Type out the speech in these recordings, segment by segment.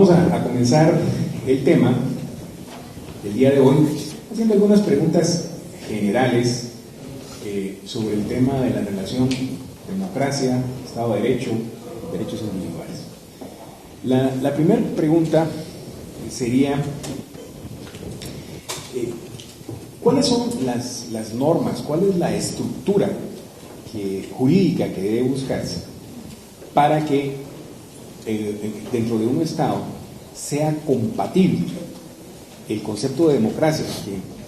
vamos a comenzar el tema del día de hoy haciendo algunas preguntas generales sobre el tema de la relación democracia, Estado de Derecho, derechos individuales. La primera pregunta sería, ¿cuáles son las normas, cuál es la estructura jurídica que debe buscarse para que dentro de un Estado sea compatible el concepto de democracia,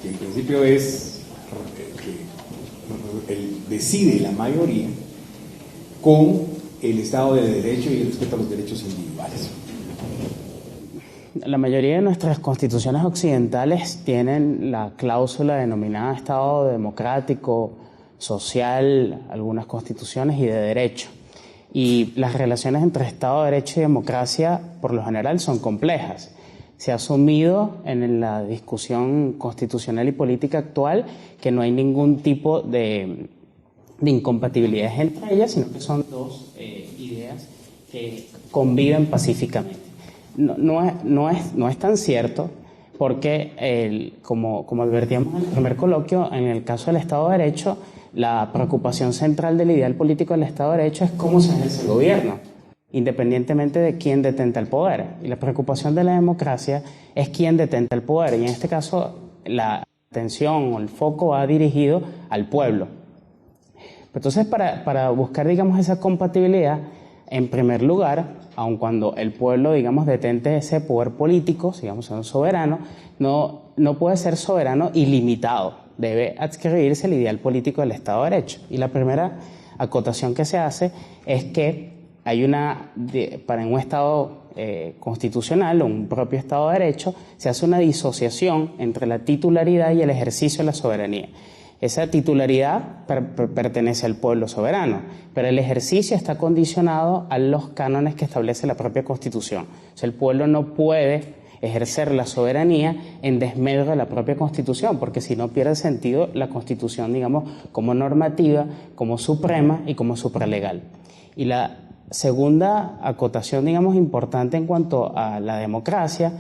que en principio es decide la mayoría, con el Estado de Derecho y el respeto a los derechos individuales? La mayoría de nuestras constituciones occidentales tienen la cláusula denominada Estado democrático, social, algunas constituciones y de derecho. Y las relaciones entre Estado de Derecho y democracia, por lo general, son complejas. Se ha asumido en la discusión constitucional y política actual que no hay ningún tipo de incompatibilidades entre ellas, sino que son dos ideas que conviven pacíficamente. No es tan cierto porque, como advertíamos en el primer coloquio, en el caso del Estado de Derecho, la preocupación central del ideal político del Estado de Derecho es cómo se ejerce el gobierno, independientemente de quién detenta el poder. Y la preocupación de la democracia es quién detenta el poder. Y en este caso, la atención o el foco va dirigido al pueblo. Entonces, para buscar, digamos, esa compatibilidad, en primer lugar, aun cuando el pueblo, digamos, detente ese poder político, digamos, es un soberano, no puede ser soberano ilimitado. Debe adscribirse el ideal político del Estado de Derecho. Y la primera acotación que se hace es que hay para un Estado constitucional o un propio Estado de Derecho, se hace una disociación entre la titularidad y el ejercicio de la soberanía. Esa titularidad pertenece al pueblo soberano, pero el ejercicio está condicionado a los cánones que establece la propia Constitución. O sea, el pueblo no puede ejercer la soberanía en desmedro de la propia Constitución, porque si no pierde sentido la Constitución, digamos, como normativa, como suprema y como supralegal. Y la segunda acotación, digamos, importante en cuanto a la democracia,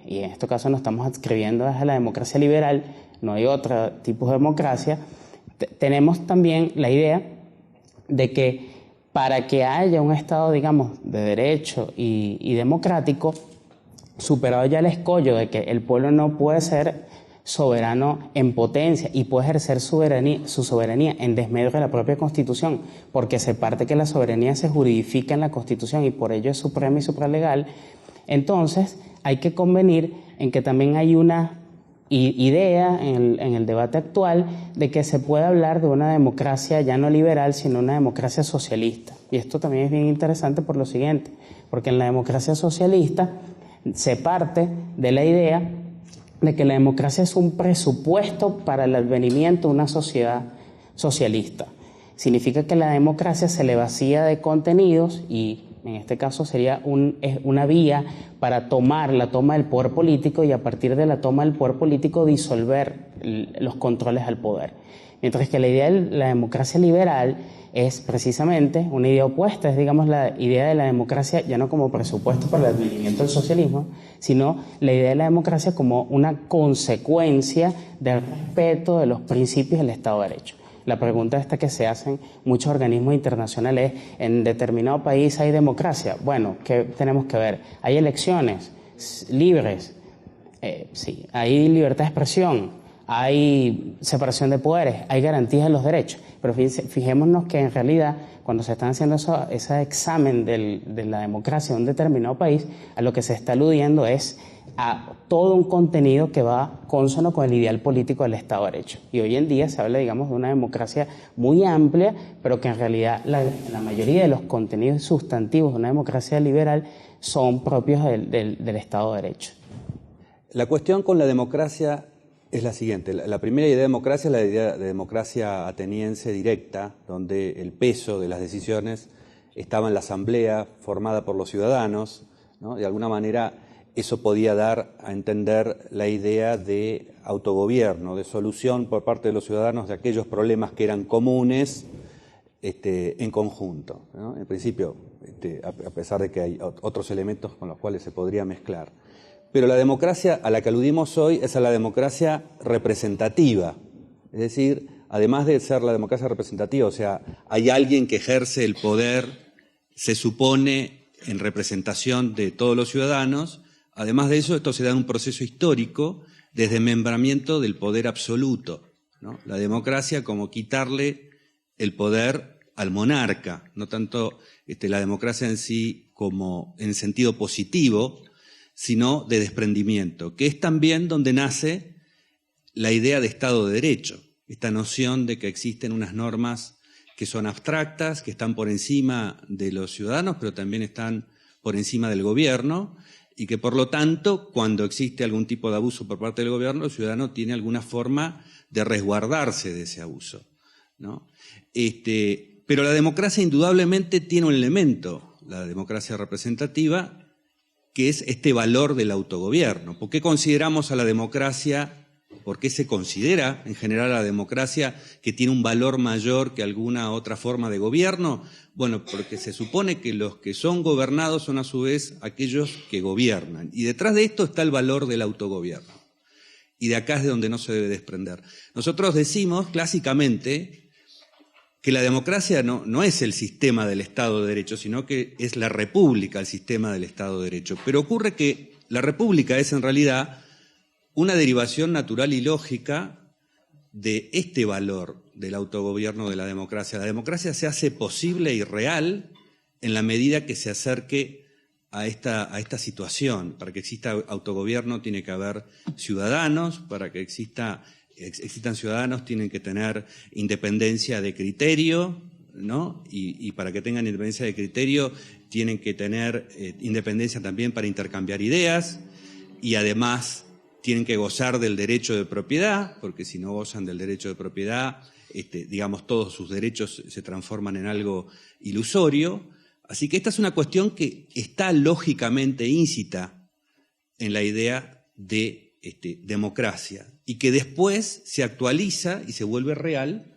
y en este caso nos estamos adscribiendo a la democracia liberal, no hay otro tipo de democracia, tenemos también la idea de que para que haya un Estado, digamos, de derecho y democrático, superado ya el escollo de que el pueblo no puede ser soberano en potencia y puede ejercer su soberanía en desmedro de la propia Constitución, porque se parte que la soberanía se juridifica en la Constitución y por ello es suprema y supralegal. Entonces hay que convenir en que también hay una idea en el debate actual de que se puede hablar de una democracia ya no liberal, sino una democracia socialista. Y esto también es bien interesante por lo siguiente, porque en la democracia socialista se parte de la idea de que la democracia es un presupuesto para el advenimiento de una sociedad socialista. Significa que la democracia se le vacía de contenidos y en este caso sería una vía para la toma del poder político y a partir de la toma del poder político disolver los controles al poder. Mientras que la idea de la democracia liberal es precisamente una idea opuesta, es digamos la idea de la democracia ya no como presupuesto para el advenimiento del socialismo, sino la idea de la democracia como una consecuencia del respeto de los principios del Estado de Derecho. La pregunta esta que se hacen muchos organismos internacionales es, ¿en determinado país hay democracia? Bueno, ¿qué tenemos que ver? ¿Hay elecciones libres? Sí. ¿Hay libertad de expresión? ¿Hay separación de poderes? ¿Hay garantías de los derechos? Pero fijémonos que en realidad cuando se están haciendo ese examen de la democracia de un determinado país, a lo que se está aludiendo es a todo un contenido que va cónsono con el ideal político del Estado de Derecho. Y hoy en día se habla, digamos, de una democracia muy amplia, pero que en realidad la mayoría de los contenidos sustantivos de una democracia liberal son propios del Estado de Derecho. La cuestión con la democracia es la siguiente. La primera idea de democracia es la idea de democracia ateniense directa, donde el peso de las decisiones estaba en la asamblea formada por los ciudadanos, ¿no? De alguna manera eso podía dar a entender la idea de autogobierno, de solución por parte de los ciudadanos de aquellos problemas que eran comunes en conjunto, ¿no? En principio, a pesar de que hay otros elementos con los cuales se podría mezclar. Pero la democracia a la que aludimos hoy es a la democracia representativa. Es decir, además de ser la democracia representativa, o sea, hay alguien que ejerce el poder, se supone, en representación de todos los ciudadanos. Además de eso, esto se da en un proceso histórico de desmembramiento del poder absoluto, ¿no? La democracia como quitarle el poder al monarca, no tanto la democracia en sí como en sentido positivo, sino de desprendimiento, que es también donde nace la idea de Estado de Derecho, esta noción de que existen unas normas que son abstractas, que están por encima de los ciudadanos, pero también están por encima del gobierno, y que por lo tanto, cuando existe algún tipo de abuso por parte del gobierno, el ciudadano tiene alguna forma de resguardarse de ese abuso, ¿no? Pero la democracia indudablemente tiene un elemento, la democracia representativa, que es este valor del autogobierno. ¿Por qué consideramos a la democracia? ¿Por qué se considera en general a la democracia que tiene un valor mayor que alguna otra forma de gobierno? Bueno, porque se supone que los que son gobernados son a su vez aquellos que gobiernan. Y detrás de esto está el valor del autogobierno. Y de acá es de donde no se debe desprender. Nosotros decimos clásicamente que la democracia no es el sistema del Estado de Derecho, sino que es la república el sistema del Estado de Derecho. Pero ocurre que la república es en realidad una derivación natural y lógica de este valor del autogobierno de la democracia. La democracia se hace posible y real en la medida que se acerque a esta situación. Para que exista autogobierno tiene que haber ciudadanos, para que existan ciudadanos tienen que tener independencia de criterio, ¿no? Y para que tengan independencia de criterio tienen que tener independencia también para intercambiar ideas, y además tienen que gozar del derecho de propiedad, porque si no gozan del derecho de propiedad, digamos, todos sus derechos se transforman en algo ilusorio. Así que esta es una cuestión que está lógicamente íncita en la idea de democracia, y que después se actualiza y se vuelve real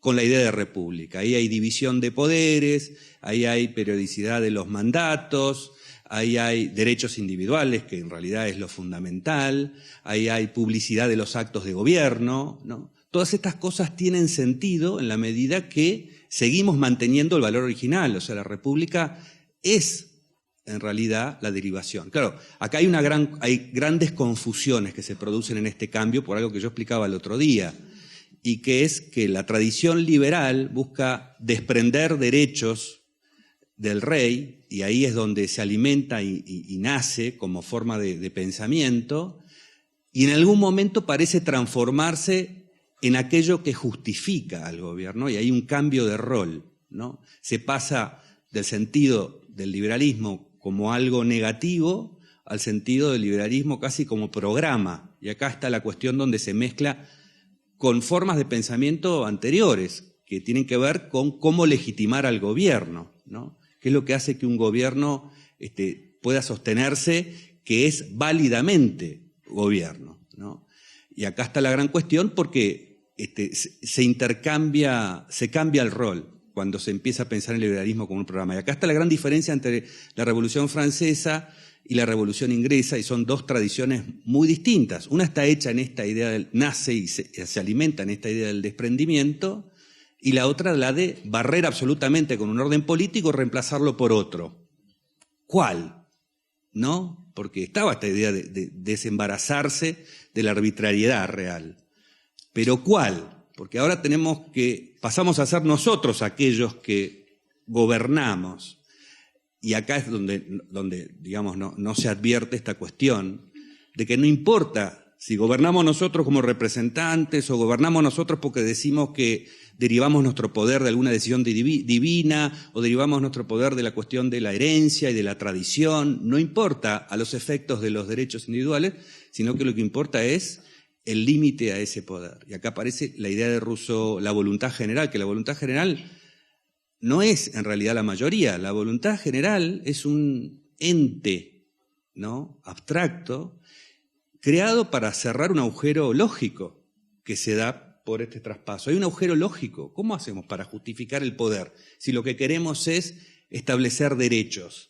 con la idea de república. Ahí hay división de poderes, ahí hay periodicidad de los mandatos, ahí hay derechos individuales, que en realidad es lo fundamental, ahí hay publicidad de los actos de gobierno, ¿no? Todas estas cosas tienen sentido en la medida que seguimos manteniendo el valor original. O sea, la república es en realidad la derivación. Claro, acá hay grandes confusiones que se producen en este cambio por algo que yo explicaba el otro día, y que es que la tradición liberal busca desprender derechos del rey, y ahí es donde se alimenta y nace como forma de pensamiento, y en algún momento parece transformarse en aquello que justifica al gobierno, y hay un cambio de rol, ¿no? Se pasa del sentido del liberalismo como algo negativo al sentido del liberalismo casi como programa. Y acá está la cuestión donde se mezcla con formas de pensamiento anteriores, que tienen que ver con cómo legitimar al gobierno, ¿no? ¿Qué es lo que hace que un gobierno pueda sostenerse que es válidamente gobierno, ¿no? Y acá está la gran cuestión, porque se cambia el rol cuando se empieza a pensar en el liberalismo como un programa. Y acá está la gran diferencia entre la Revolución Francesa y la Revolución Inglesa, y son dos tradiciones muy distintas. Una está hecha en esta idea nace y se alimenta en esta idea del desprendimiento, y la otra la de barrer absolutamente con un orden político, reemplazarlo por otro. ¿Cuál? ¿No? Porque estaba esta idea de desembarazarse de la arbitrariedad real. ¿Pero cuál? Porque ahora pasamos a ser nosotros aquellos que gobernamos. Y acá es donde digamos, no se advierte esta cuestión de que no importa si gobernamos nosotros como representantes o gobernamos nosotros porque decimos que derivamos nuestro poder de alguna decisión divina, o derivamos nuestro poder de la cuestión de la herencia y de la tradición. No importa a los efectos de los derechos individuales, sino que lo que importa es el límite a ese poder. Y acá aparece la idea de Rousseau, la voluntad general, que la voluntad general no es en realidad la mayoría. La voluntad general es un ente, ¿no?, abstracto, creado para cerrar un agujero lógico que se da por este traspaso. Hay un agujero lógico. ¿Cómo hacemos para justificar el poder si lo que queremos es establecer derechos?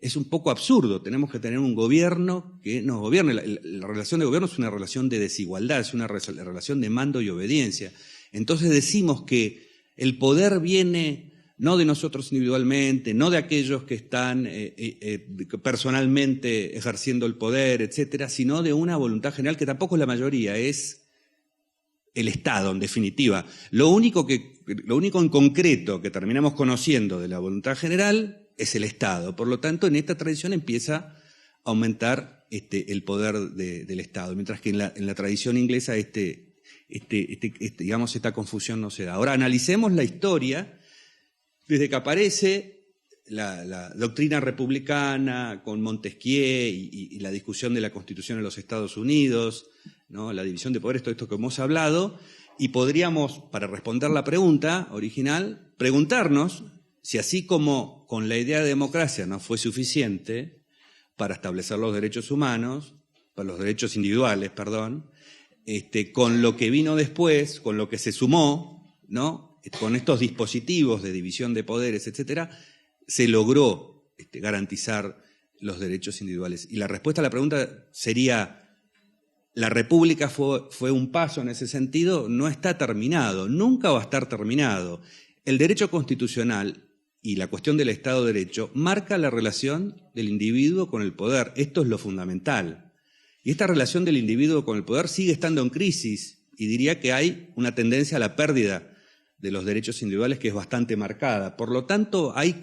Es un poco absurdo. Tenemos que tener un gobierno que nos gobierne. La relación de gobierno es una relación de desigualdad, es una relación de mando y obediencia. Entonces decimos que el poder viene no de nosotros individualmente, no de aquellos que están personalmente ejerciendo el poder, etcétera, sino de una voluntad general que tampoco es la mayoría, es el Estado, en definitiva. Lo único en concreto que terminamos conociendo de la voluntad general es el Estado. Por lo tanto, en esta tradición empieza a aumentar el poder del Estado, mientras que en la tradición inglesa digamos, esta confusión no se da. Ahora, analicemos la historia desde que aparece la doctrina republicana con Montesquieu y la discusión de la Constitución de los Estados Unidos, ¿no? La división de poderes, todo esto que hemos hablado, y podríamos, para responder la pregunta original, preguntarnos si así como con la idea de democracia no fue suficiente para establecer los derechos humanos, para los derechos individuales, perdón, con lo que vino después, con lo que se sumó, ¿no? Con estos dispositivos de división de poderes, etcétera, se logró garantizar los derechos individuales. Y la respuesta a la pregunta sería: la República fue un paso en ese sentido, no está terminado, nunca va a estar terminado. El derecho constitucional y la cuestión del Estado de Derecho marca la relación del individuo con el poder. Esto es lo fundamental. Y esta relación del individuo con el poder sigue estando en crisis, y diría que hay una tendencia a la pérdida de los derechos individuales que es bastante marcada. Por lo tanto, hay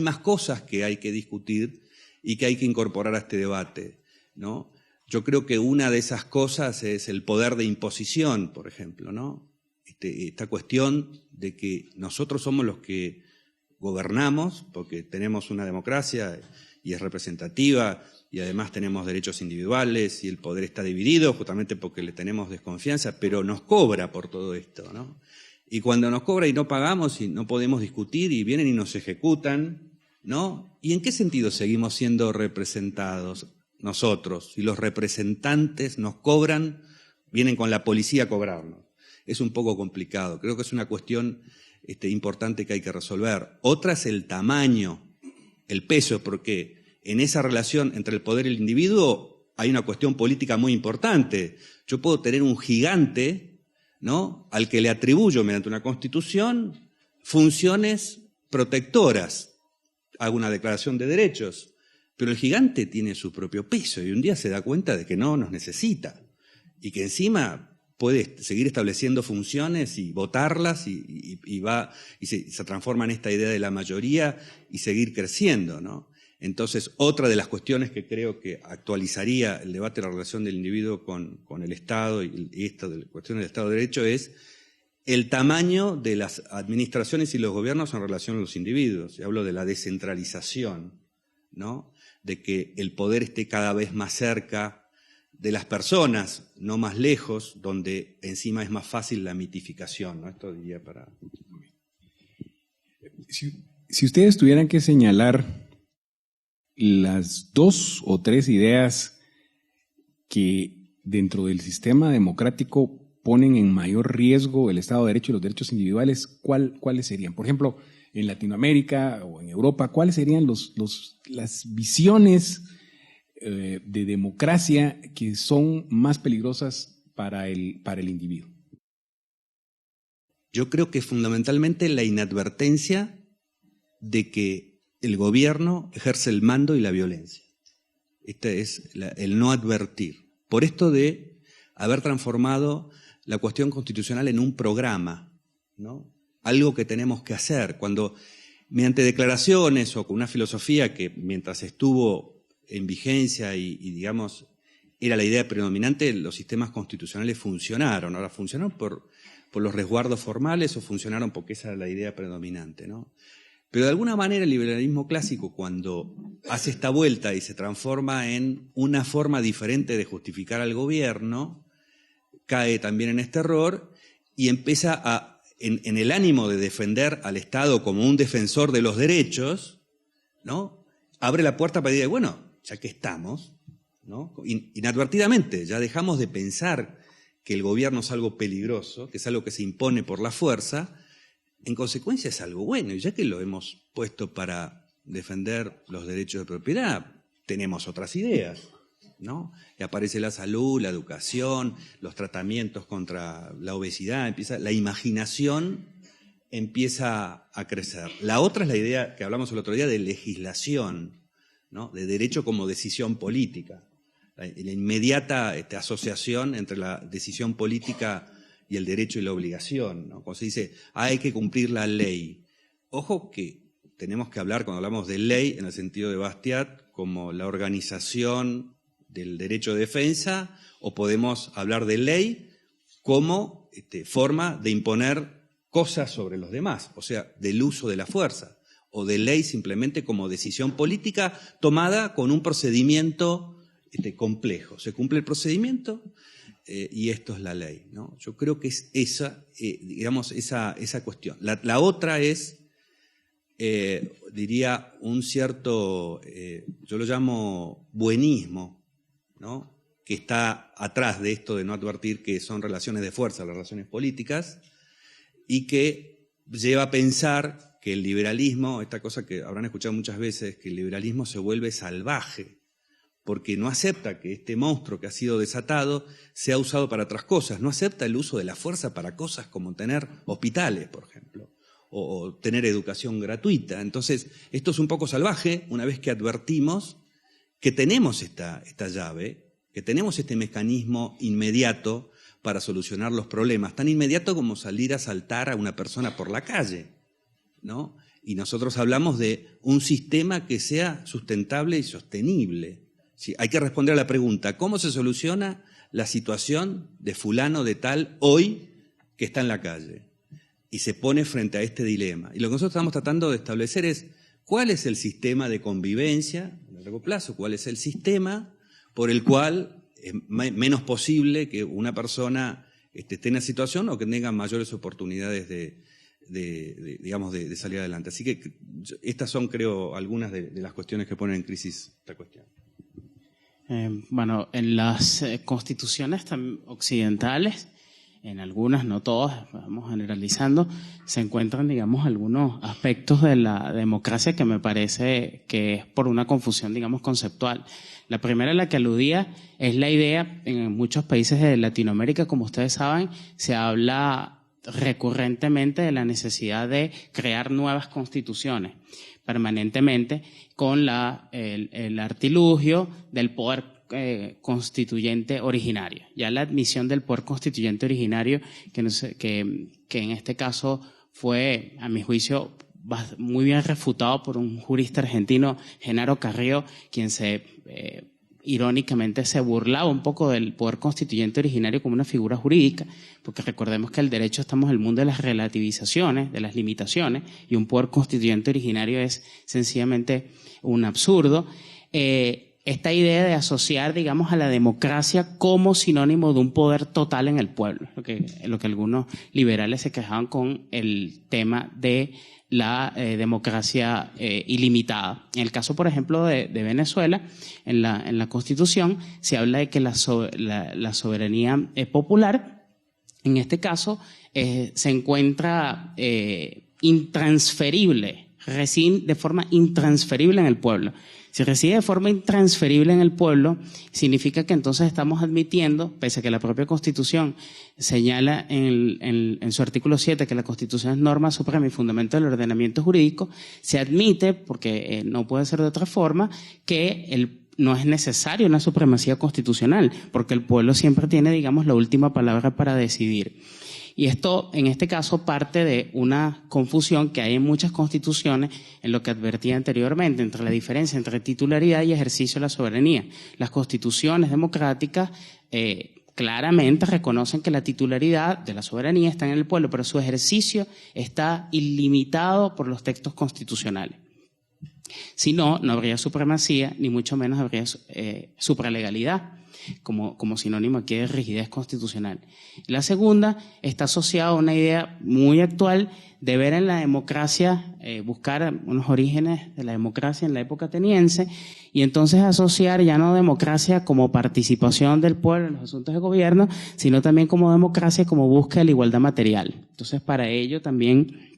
más cosas que hay que discutir y que hay que incorporar a este debate, ¿no? Yo creo que una de esas cosas es el poder de imposición, por ejemplo, ¿no? Esta cuestión de que nosotros somos los que gobernamos, porque tenemos una democracia y es representativa, y además tenemos derechos individuales, y el poder está dividido justamente porque le tenemos desconfianza, pero nos cobra por todo esto, ¿no? Y cuando nos cobra y no pagamos y no podemos discutir y vienen y nos ejecutan, ¿no? ¿Y en qué sentido seguimos siendo representados nosotros? Si los representantes nos cobran, vienen con la policía a cobrarnos. Es un poco complicado. Creo que es una cuestión importante que hay que resolver. Otra es el tamaño, el peso, porque en esa relación entre el poder y el individuo hay una cuestión política muy importante. Yo puedo tener un gigante, ¿no?, al que le atribuyo mediante una constitución funciones protectoras. Hago una declaración de derechos, pero el gigante tiene su propio peso y un día se da cuenta de que no nos necesita y que encima puede seguir estableciendo funciones y votarlas y se transforma en esta idea de la mayoría y seguir creciendo, ¿no? Entonces, otra de las cuestiones que creo que actualizaría el debate de la relación del individuo con el Estado y esta de la cuestión del Estado de Derecho es el tamaño de las administraciones y los gobiernos en relación a los individuos. Y hablo de la descentralización, ¿no? De que el poder esté cada vez más cerca de las personas, no más lejos, donde encima es más fácil la mitificación, ¿no? Esto diría para... Si ustedes tuvieran que señalar las 2 o 3 ideas que dentro del sistema democrático ponen en mayor riesgo el Estado de Derecho y los derechos individuales, ¿cuáles serían? Por ejemplo, en Latinoamérica o en Europa, ¿cuáles serían las visiones de democracia que son más peligrosas para el individuo? Yo creo que fundamentalmente la inadvertencia de que el gobierno ejerce el mando y la violencia. Este es el no advertir. Por esto de haber transformado la cuestión constitucional en un programa, ¿no? Algo que tenemos que hacer. Cuando, mediante declaraciones o con una filosofía que mientras estuvo en vigencia y digamos, era la idea predominante, los sistemas constitucionales funcionaron. Ahora, ¿funcionaron por los resguardos formales o funcionaron porque esa era la idea predominante, ¿no? Pero de alguna manera el liberalismo clásico, cuando hace esta vuelta y se transforma en una forma diferente de justificar al gobierno, cae también en este error y empieza en el ánimo de defender al Estado como un defensor de los derechos, ¿no? Abre la puerta para decir, bueno, ya que estamos, ¿no? Inadvertidamente, ya dejamos de pensar que el gobierno es algo peligroso, que es algo que se impone por la fuerza, en consecuencia es algo bueno. Y ya que lo hemos puesto para defender los derechos de propiedad, tenemos otras ideas, ¿no? Y aparece la salud, la educación, los tratamientos contra la obesidad, la imaginación empieza a crecer. La otra es la idea que hablamos el otro día de legislación, ¿no? De derecho como decisión política. La inmediata asociación entre la decisión política y el derecho y la obligación, ¿no? Cuando se dice, hay que cumplir la ley. Ojo que tenemos que hablar, cuando hablamos de ley, en el sentido de Bastiat, como la organización del derecho de defensa, o podemos hablar de ley como forma de imponer cosas sobre los demás, o sea, del uso de la fuerza, o de ley simplemente como decisión política tomada con un procedimiento complejo. Se cumple el procedimiento y esto es la ley, ¿no? Yo creo que es esa, esa cuestión. La otra es, diría, un cierto, yo lo llamo buenismo, ¿no? Que está atrás de esto de no advertir que son relaciones de fuerza, las relaciones políticas, y que lleva a pensar que el liberalismo, esta cosa que habrán escuchado muchas veces, que el liberalismo se vuelve salvaje, porque no acepta que este monstruo que ha sido desatado sea usado para otras cosas, no acepta el uso de la fuerza para cosas como tener hospitales, por ejemplo, o tener educación gratuita. Entonces, esto es un poco salvaje una vez que advertimos que tenemos esta llave, que tenemos este mecanismo inmediato para solucionar los problemas, tan inmediato como salir a asaltar a una persona por la calle, ¿no? Y nosotros hablamos de un sistema que sea sustentable y sostenible. Sí, hay que responder a la pregunta, ¿cómo se soluciona la situación de fulano de tal hoy que está en la calle? Y se pone frente a este dilema. Y lo que nosotros estamos tratando de establecer es cuál es el sistema de convivencia a largo plazo, cuál es el sistema por el cual es menos posible que una persona esté en la situación o que tenga mayores oportunidades de salir adelante. Así que estas son, creo, algunas de las cuestiones que ponen en crisis esta cuestión. Bueno, en las constituciones occidentales, en algunas, no todas, vamos generalizando, se encuentran, digamos, algunos aspectos de la democracia que me parece que es por una confusión, digamos, conceptual. La primera a la que aludía es la idea, en muchos países de Latinoamérica, como ustedes saben, se habla recurrentemente de la necesidad de crear nuevas constituciones permanentemente con el artilugio del poder constituyente originario. Ya la admisión del poder constituyente originario, que en este caso fue, a mi juicio, muy bien refutado por un jurista argentino, Genaro Carrillo, quien irónicamente se burlaba un poco del poder constituyente originario como una figura jurídica, porque recordemos que el derecho estamos en el mundo de las relativizaciones, de las limitaciones, y un poder constituyente originario es sencillamente un absurdo. Esta idea de asociar, digamos, a la democracia como sinónimo de un poder total en el pueblo, lo que algunos liberales se quejaban con el tema de la democracia ilimitada. En el caso, por ejemplo, de Venezuela, en la Constitución se habla de que la soberanía popular, en este caso, se encuentra intransferible, reside de forma intransferible en el pueblo. Si reside de forma intransferible en el pueblo, significa que entonces estamos admitiendo, pese a que la propia Constitución señala en su artículo 7 que la Constitución es norma suprema y fundamento del ordenamiento jurídico, se admite, porque no puede ser de otra forma, que no es necesario una supremacía constitucional, porque el pueblo siempre tiene, digamos, la última palabra para decidir. Y esto, en este caso, parte de una confusión que hay en muchas constituciones en lo que advertía anteriormente, entre la diferencia entre titularidad y ejercicio de la soberanía. Las constituciones democráticas claramente reconocen que la titularidad de la soberanía está en el pueblo, pero su ejercicio está ilimitado por los textos constitucionales. Si no, no habría supremacía, ni mucho menos habría supralegalidad. como sinónimo aquí de rigidez constitucional. La segunda está asociada a una idea muy actual de ver en la democracia, buscar unos orígenes de la democracia en la época ateniense, y entonces asociar ya no democracia como participación del pueblo en los asuntos de gobierno, sino también como democracia como búsqueda de la igualdad material. Entonces, para ello también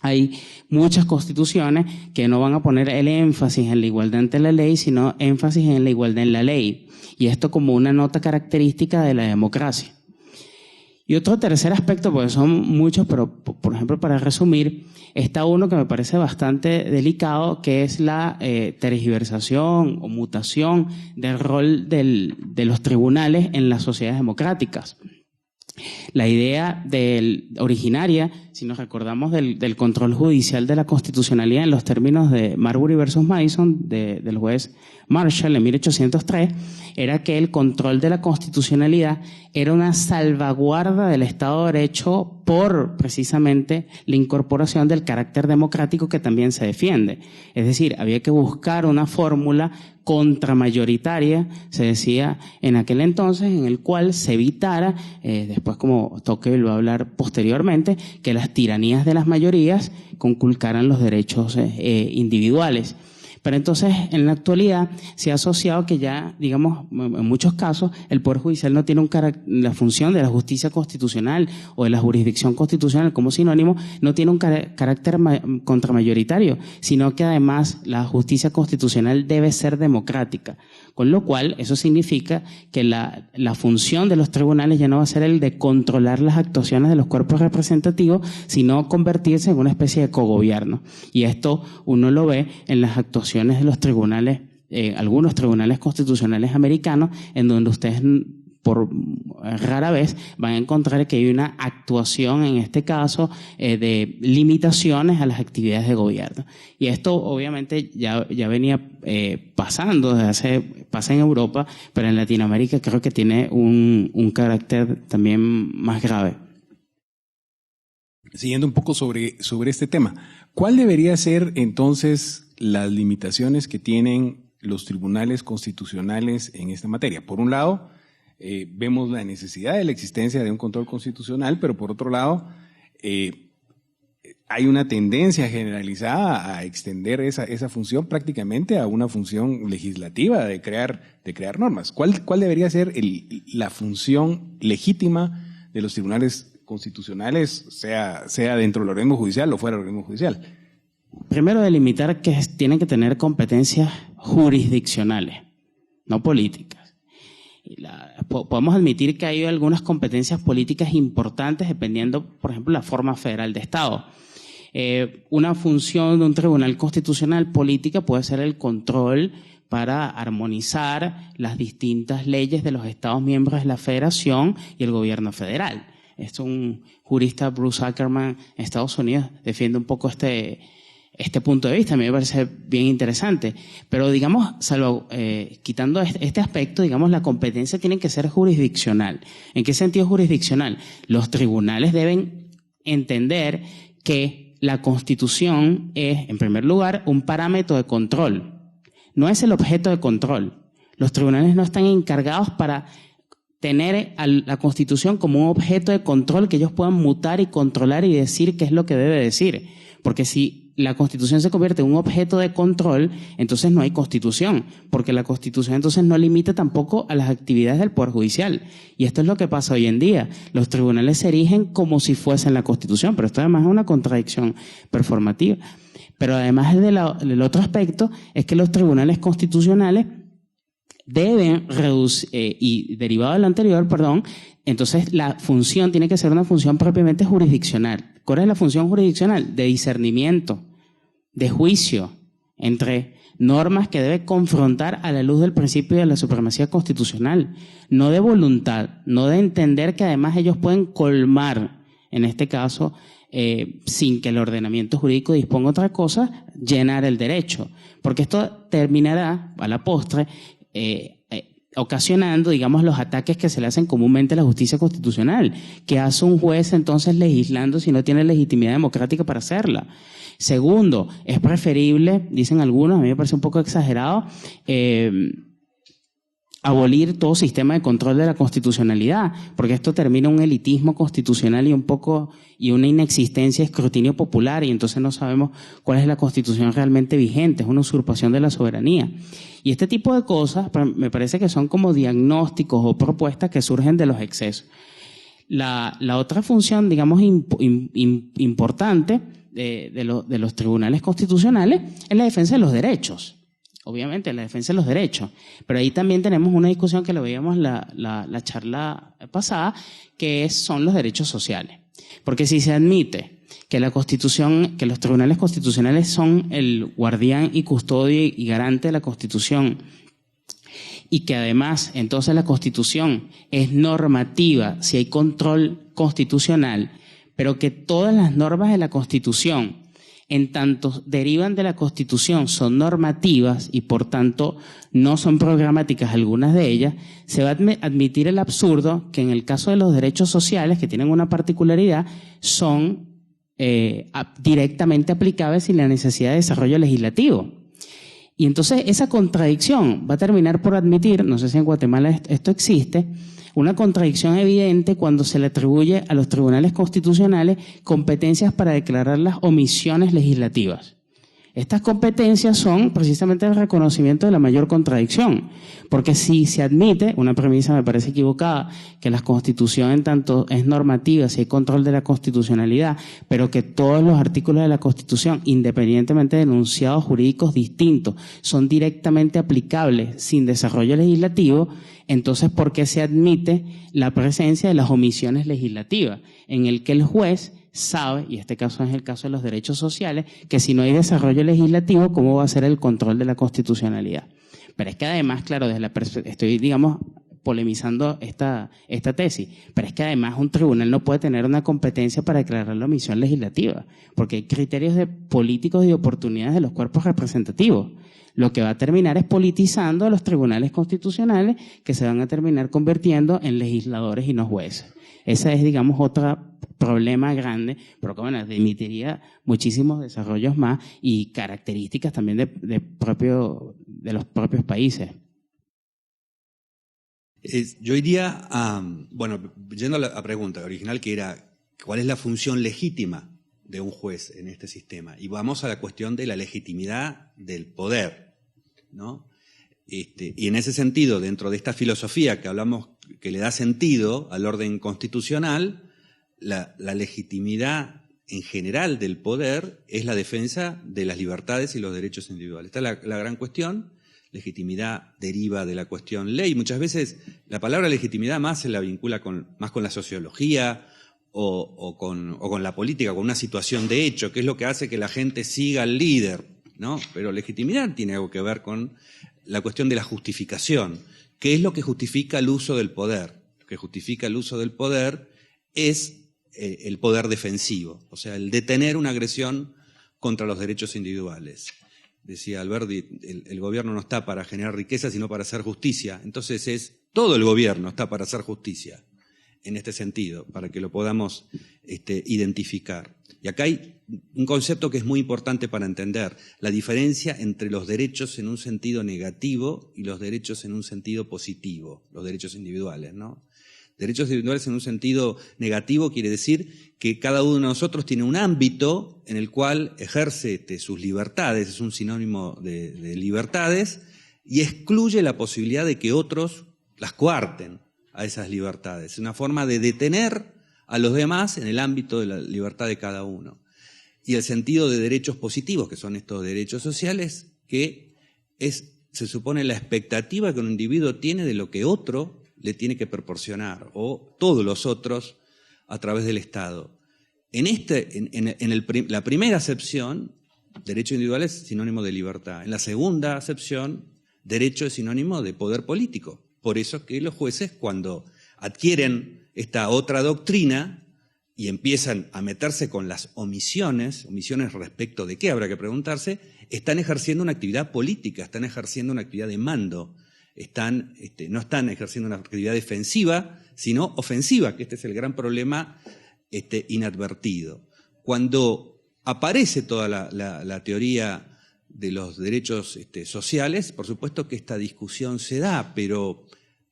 hay muchas constituciones que no van a poner el énfasis en la igualdad ante la ley, sino énfasis en la igualdad en la ley. Y esto como una nota característica de la democracia. Y otro tercer aspecto, porque son muchos, pero por ejemplo, para resumir, está uno que me parece bastante delicado, que es la tergiversación o mutación del rol de los tribunales en las sociedades democráticas. La idea originaria, si nos recordamos del control judicial de la constitucionalidad en los términos de Marbury versus Madison, del juez Marshall en 1803, era que el control de la constitucionalidad era una salvaguarda del Estado de Derecho por precisamente la incorporación del carácter democrático que también se defiende. Es decir, había que buscar una fórmula contramayoritaria, se decía en aquel entonces, en el cual se evitara, después como Tocqueville va a hablar posteriormente, que las tiranías de las mayorías conculcaran los derechos individuales. Pero entonces, en la actualidad, se ha asociado que ya, digamos, en muchos casos, el Poder Judicial no tiene la función de la justicia constitucional o de la jurisdicción constitucional como sinónimo, no tiene un carácter contramayoritario, sino que además la justicia constitucional debe ser democrática. Con lo cual, eso significa que la función de los tribunales ya no va a ser el de controlar las actuaciones de los cuerpos representativos, sino convertirse en una especie de cogobierno. Y esto uno lo ve en las actuaciones de los tribunales, algunos tribunales constitucionales americanos, en donde ustedes por rara vez van a encontrar que hay una actuación, en este caso, de limitaciones a las actividades de gobierno. Y esto obviamente ya venía pasando, pasa en Europa, pero en Latinoamérica creo que tiene un carácter también más grave. Siguiendo un poco sobre este tema, ¿cuál debería ser entonces las limitaciones que tienen los tribunales constitucionales en esta materia? Por un lado, vemos la necesidad de la existencia de un control constitucional, pero por otro lado, hay una tendencia generalizada a extender esa función prácticamente a una función legislativa de crear normas. ¿Cuál debería ser la función legítima de los tribunales constitucionales, sea dentro del organismo judicial o fuera del organismo judicial? Primero, delimitar que tienen que tener competencias jurisdiccionales, no políticas. Podemos admitir que hay algunas competencias políticas importantes dependiendo, por ejemplo, la forma federal de Estado. Una función de un tribunal constitucional política puede ser el control para armonizar las distintas leyes de los Estados miembros de la Federación y el gobierno federal. Esto un jurista, Bruce Ackerman, en Estados Unidos, defiende un poco este punto de vista. A mí me parece bien interesante. Pero digamos, quitando este aspecto, digamos, la competencia tiene que ser jurisdiccional. ¿En qué sentido jurisdiccional? Los tribunales deben entender que la Constitución es, en primer lugar, un parámetro de control. No es el objeto de control. Los tribunales no están encargados para tener a la Constitución como un objeto de control que ellos puedan mutar y controlar y decir qué es lo que debe decir. Porque si la Constitución se convierte en un objeto de control, entonces no hay Constitución, porque la Constitución entonces no limita tampoco a las actividades del Poder Judicial. Y esto es lo que pasa hoy en día. Los tribunales se erigen como si fuesen la Constitución, pero esto además es una contradicción performativa. Pero además del otro aspecto es que los tribunales constitucionales deben reducir, y derivado de lo anterior, entonces la función tiene que ser una función propiamente jurisdiccional. ¿Cuál es la función jurisdiccional? De discernimiento, de juicio entre normas que debe confrontar a la luz del principio de la supremacía constitucional, no de voluntad, no de entender que además ellos pueden colmar, en este caso, sin que el ordenamiento jurídico disponga otra cosa, llenar el derecho. Porque esto terminará, a la postre, ocasionando, digamos, los ataques que se le hacen comúnmente a la justicia constitucional. ¿Qué hace un juez entonces legislando si no tiene legitimidad democrática para hacerla? Segundo, es preferible, dicen algunos, a mí me parece un poco exagerado, abolir todo sistema de control de la constitucionalidad, porque esto termina un elitismo constitucional y una inexistencia de escrutinio popular, y entonces no sabemos cuál es la constitución realmente vigente, es una usurpación de la soberanía. Y este tipo de cosas me parece que son como diagnósticos o propuestas que surgen de los excesos. La otra función, digamos, importante de los tribunales constitucionales es la defensa de los derechos. Obviamente, la defensa de los derechos. Pero ahí también tenemos una discusión que lo veíamos la charla pasada, que son los derechos sociales. Porque si se admite que la Constitución, que los tribunales constitucionales son el guardián y custodio y garante de la Constitución, y que además entonces la Constitución es normativa si hay control constitucional, pero que todas las normas de la Constitución, en tanto derivan de la Constitución, son normativas y por tanto no son programáticas algunas de ellas, se va a admitir el absurdo que en el caso de los derechos sociales, que tienen una particularidad, son directamente aplicables sin la necesidad de desarrollo legislativo. Y entonces esa contradicción va a terminar por admitir, no sé si en Guatemala esto existe, una contradicción evidente cuando se le atribuye a los tribunales constitucionales competencias para declarar las omisiones legislativas. Estas competencias son precisamente el reconocimiento de la mayor contradicción, porque si se admite, una premisa me parece equivocada, que la Constitución en tanto es normativa, si hay control de la constitucionalidad, pero que todos los artículos de la Constitución, independientemente de enunciados jurídicos distintos, son directamente aplicables sin desarrollo legislativo, entonces ¿por qué se admite la presencia de las omisiones legislativas, en el que el juez sabe, y este caso es el caso de los derechos sociales, que si no hay desarrollo legislativo, ¿cómo va a ser el control de la constitucionalidad? Pero es que además, claro, estoy, digamos, polemizando esta tesis, pero es que además un tribunal no puede tener una competencia para declarar la omisión legislativa, porque hay criterios políticos y de oportunidades de los cuerpos representativos. Lo que va a terminar es politizando a los tribunales constitucionales, que se van a terminar convirtiendo en legisladores y no jueces. Ese es, digamos, otro problema grande, pero que bueno, admitiría muchísimos desarrollos más y características también de los propios países. Yo iría yendo a la pregunta original, que era ¿cuál es la función legítima de un juez en este sistema? Y vamos a la cuestión de la legitimidad del poder, ¿no? Y en ese sentido, dentro de esta filosofía que hablamos, que le da sentido al orden constitucional, la legitimidad en general del poder es la defensa de las libertades y los derechos individuales. Esta es la gran cuestión. Legitimidad deriva de la cuestión ley. Muchas veces la palabra legitimidad más se la vincula más con la sociología o con la política, con una situación de hecho, que es lo que hace que la gente siga al líder, ¿no? Pero legitimidad tiene algo que ver con la cuestión de la justificación. ¿Qué es lo que justifica el uso del poder? Lo que justifica el uso del poder es el poder defensivo, o sea, el detener una agresión contra los derechos individuales. Decía Alberti, el gobierno no está para generar riqueza, sino para hacer justicia. Entonces todo el gobierno está para hacer justicia, en este sentido, para que lo podamos identificar. Y acá hay un concepto que es muy importante para entender, la diferencia entre los derechos en un sentido negativo y los derechos en un sentido positivo, los derechos individuales, ¿no? Derechos individuales en un sentido negativo quiere decir que cada uno de nosotros tiene un ámbito en el cual ejerce sus libertades, es un sinónimo de libertades, y excluye la posibilidad de que otros las coarten a esas libertades. Es una forma de detener a los demás en el ámbito de la libertad de cada uno. Y el sentido de derechos positivos, que son estos derechos sociales, que se supone la expectativa que un individuo tiene de lo que otro le tiene que proporcionar, o todos los otros a través del Estado. En la primera acepción, derecho individual es sinónimo de libertad. En la segunda acepción, derecho es sinónimo de poder político. Por eso que los jueces, cuando adquieren esta otra doctrina y empiezan a meterse con las omisiones respecto de qué habrá que preguntarse, están ejerciendo una actividad política, están ejerciendo una actividad de mando. No están ejerciendo una actividad defensiva, sino ofensiva, que este es el gran problema inadvertido. Cuando aparece toda la teoría de los derechos sociales, por supuesto que esta discusión se da, pero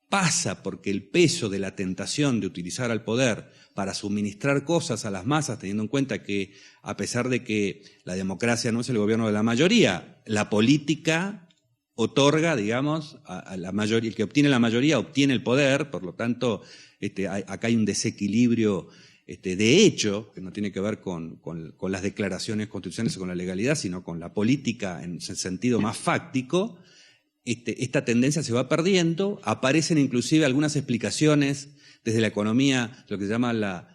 pasa porque el peso de la tentación de utilizar al poder para suministrar cosas a las masas, teniendo en cuenta que, a pesar de que la democracia no es el gobierno de la mayoría, la política otorga, digamos, a la mayoría, el que obtiene la mayoría obtiene el poder, por lo tanto, acá hay un desequilibrio de hecho, que no tiene que ver con las declaraciones constitucionales o con la legalidad, sino con la política en sentido más fáctico. Esta tendencia se va perdiendo, aparecen inclusive algunas explicaciones desde la economía, lo que se llama la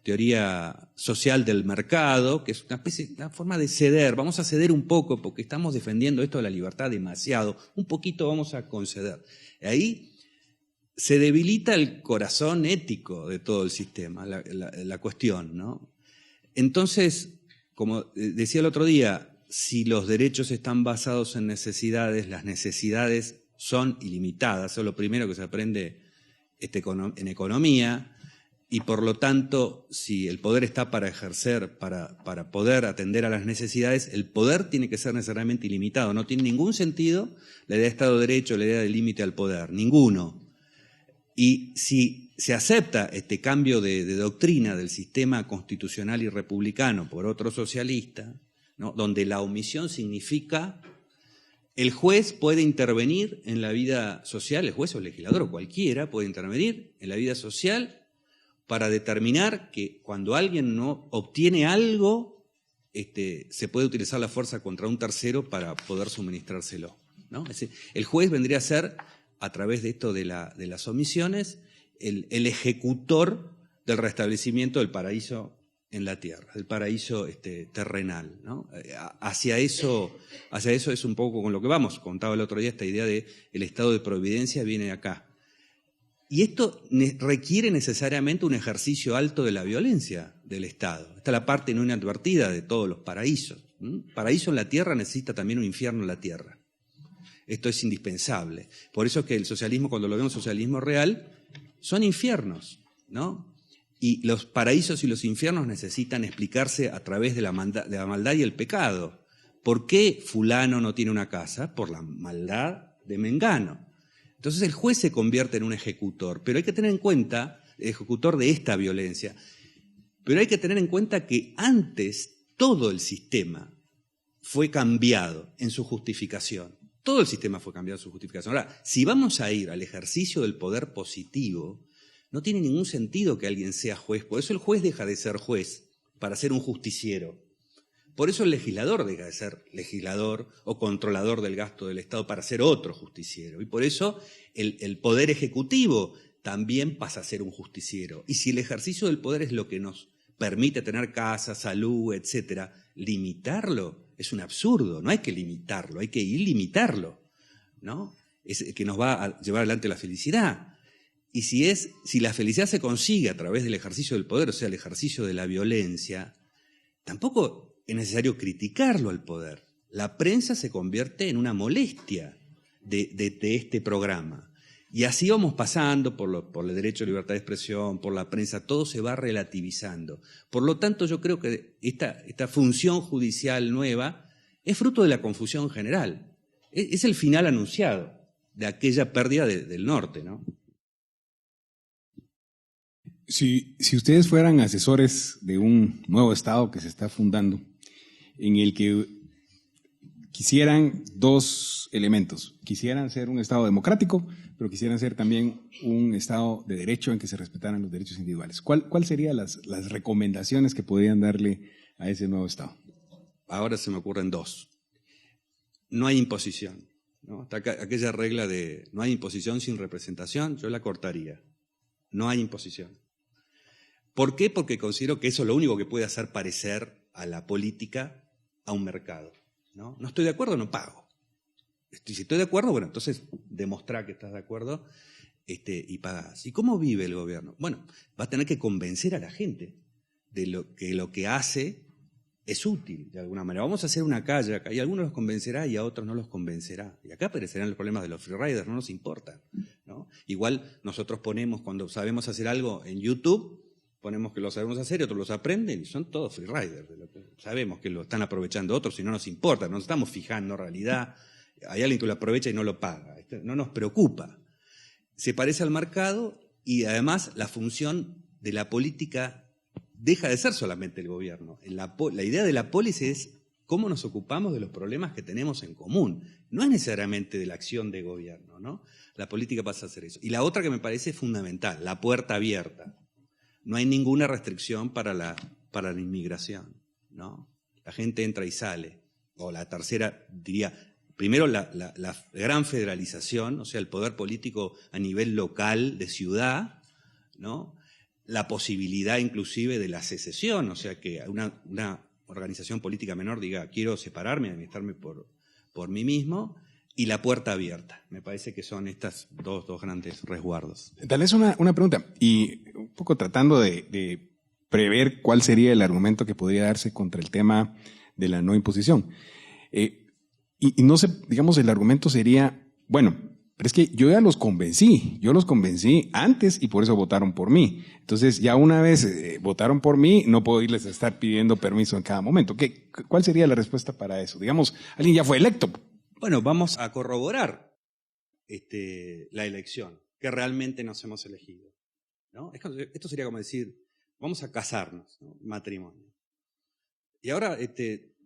teoría social del mercado, que es una forma de ceder. Vamos a ceder un poco porque estamos defendiendo esto de la libertad demasiado, un poquito vamos a conceder. Ahí se debilita el corazón ético de todo el sistema, la cuestión, ¿no? Entonces, como decía el otro día, si los derechos están basados en necesidades, las necesidades son ilimitadas, eso es lo primero que se aprende en economía, y por lo tanto, si el poder está para ejercer, para poder atender a las necesidades, el poder tiene que ser necesariamente ilimitado. No tiene ningún sentido la idea de Estado de Derecho, la idea de límite al poder, ninguno. Y si se acepta este cambio de doctrina del sistema constitucional y republicano por otro socialista, ¿no?, donde la omisión significa el juez puede intervenir en la vida social, el juez o el legislador o cualquiera puede intervenir en la vida social para determinar que cuando alguien no obtiene algo, se puede utilizar la fuerza contra un tercero para poder suministrárselo, ¿no? Es decir, el juez vendría a ser, a través de esto de las omisiones, el ejecutor del restablecimiento del paraíso en la tierra, del paraíso terrenal, ¿no? Hacia eso es un poco con lo que vamos. Contaba el otro día esta idea de el estado de providencia viene acá. Y esto requiere necesariamente un ejercicio alto de la violencia del Estado. Esta es la parte no inadvertida de todos los paraísos. Paraíso en la tierra necesita también un infierno en la tierra. Esto es indispensable. Por eso es que el socialismo, cuando lo vemos socialismo real, son infiernos, ¿no? Y los paraísos y los infiernos necesitan explicarse a través de la maldad y el pecado. ¿Por qué fulano no tiene una casa? Por la maldad de Mengano. Entonces el juez se convierte en un ejecutor, pero hay que tener en cuenta, el ejecutor de esta violencia, pero hay que tener en cuenta que antes todo el sistema fue cambiado en su justificación. Todo el sistema fue cambiado en su justificación. Ahora, si vamos a ir al ejercicio del poder positivo, no tiene ningún sentido que alguien sea juez. Por eso el juez deja de ser juez para ser un justiciero. Por eso el legislador deja de ser legislador o controlador del gasto del Estado para ser otro justiciero. Y por eso el poder ejecutivo también pasa a ser un justiciero. Y si el ejercicio del poder es lo que nos permite tener casa, salud, etcétera, limitarlo es un absurdo. No hay que limitarlo, hay que ilimitarlo, ¿no? Es que nos va a llevar adelante la felicidad. Y si la felicidad se consigue a través del ejercicio del poder, o sea, el ejercicio de la violencia, tampoco es necesario criticarlo al poder. La prensa se convierte en una molestia de este programa. Y así vamos pasando por el derecho a libertad de expresión, por la prensa, todo se va relativizando. Por lo tanto, yo creo que esta función judicial nueva es fruto de la confusión general. Es el final anunciado de aquella pérdida del norte, ¿no? Si ustedes fueran asesores de un nuevo Estado que se está fundando, en el que quisieran dos elementos, quisieran ser un Estado democrático, pero quisieran ser también un Estado de derecho en que se respetaran los derechos individuales, ¿cuál serían las recomendaciones que podrían darle a ese nuevo Estado? Ahora se me ocurren dos. No hay imposición, ¿no? Aquella regla de no hay imposición sin representación, yo la cortaría. No hay imposición. ¿Por qué? Porque considero que eso es lo único que puede hacer parecer a la política a un mercado, ¿no? No estoy de acuerdo, no pago. Si estoy de acuerdo, bueno, entonces demostrá que estás de acuerdo y pagás. ¿Y cómo vive el gobierno? Bueno, va a tener que convencer a la gente de lo que hace es útil, de alguna manera. Vamos a hacer una calle acá, y a algunos los convencerá y a otros no los convencerá. Y acá aparecerán los problemas de los freeriders, no nos importa, ¿no? Igual nosotros ponemos, cuando sabemos hacer algo en YouTube, ponemos que lo sabemos hacer y otros los aprenden y son todos freeriders. Sabemos que lo están aprovechando otros y no nos importa, no nos estamos fijando en realidad. Hay alguien que lo aprovecha y no lo paga. No nos preocupa. Se parece al mercado y además la función de la política deja de ser solamente el gobierno. La idea de la pólice es cómo nos ocupamos de los problemas que tenemos en común. No es necesariamente de la acción de gobierno, ¿no? La política pasa a ser eso. Y la otra que me parece fundamental, la puerta abierta. No hay ninguna restricción para la inmigración, ¿no? La gente entra y sale. O la tercera, diría, primero la gran federalización, o sea, el poder político a nivel local, de ciudad, ¿no? La posibilidad inclusive de la secesión, o sea, que una organización política menor diga, quiero separarme, administrarme por mí mismo, y la puerta abierta. Me parece que son estas dos grandes resguardos. Tal vez una pregunta, y un poco tratando de prever cuál sería el argumento que podría darse contra el tema de la no imposición. Y no sé, digamos, el argumento sería, bueno, pero es que yo ya los convencí antes y por eso votaron por mí. Entonces, ya una vez votaron por mí, no puedo irles a estar pidiendo permiso en cada momento. ¿Cuál sería la respuesta para eso? Digamos, alguien ya fue electo. Bueno, vamos a corroborar la elección, que realmente nos hemos elegido, ¿no? Esto sería como decir, vamos a casarnos, ¿no? Matrimonio. Y ahora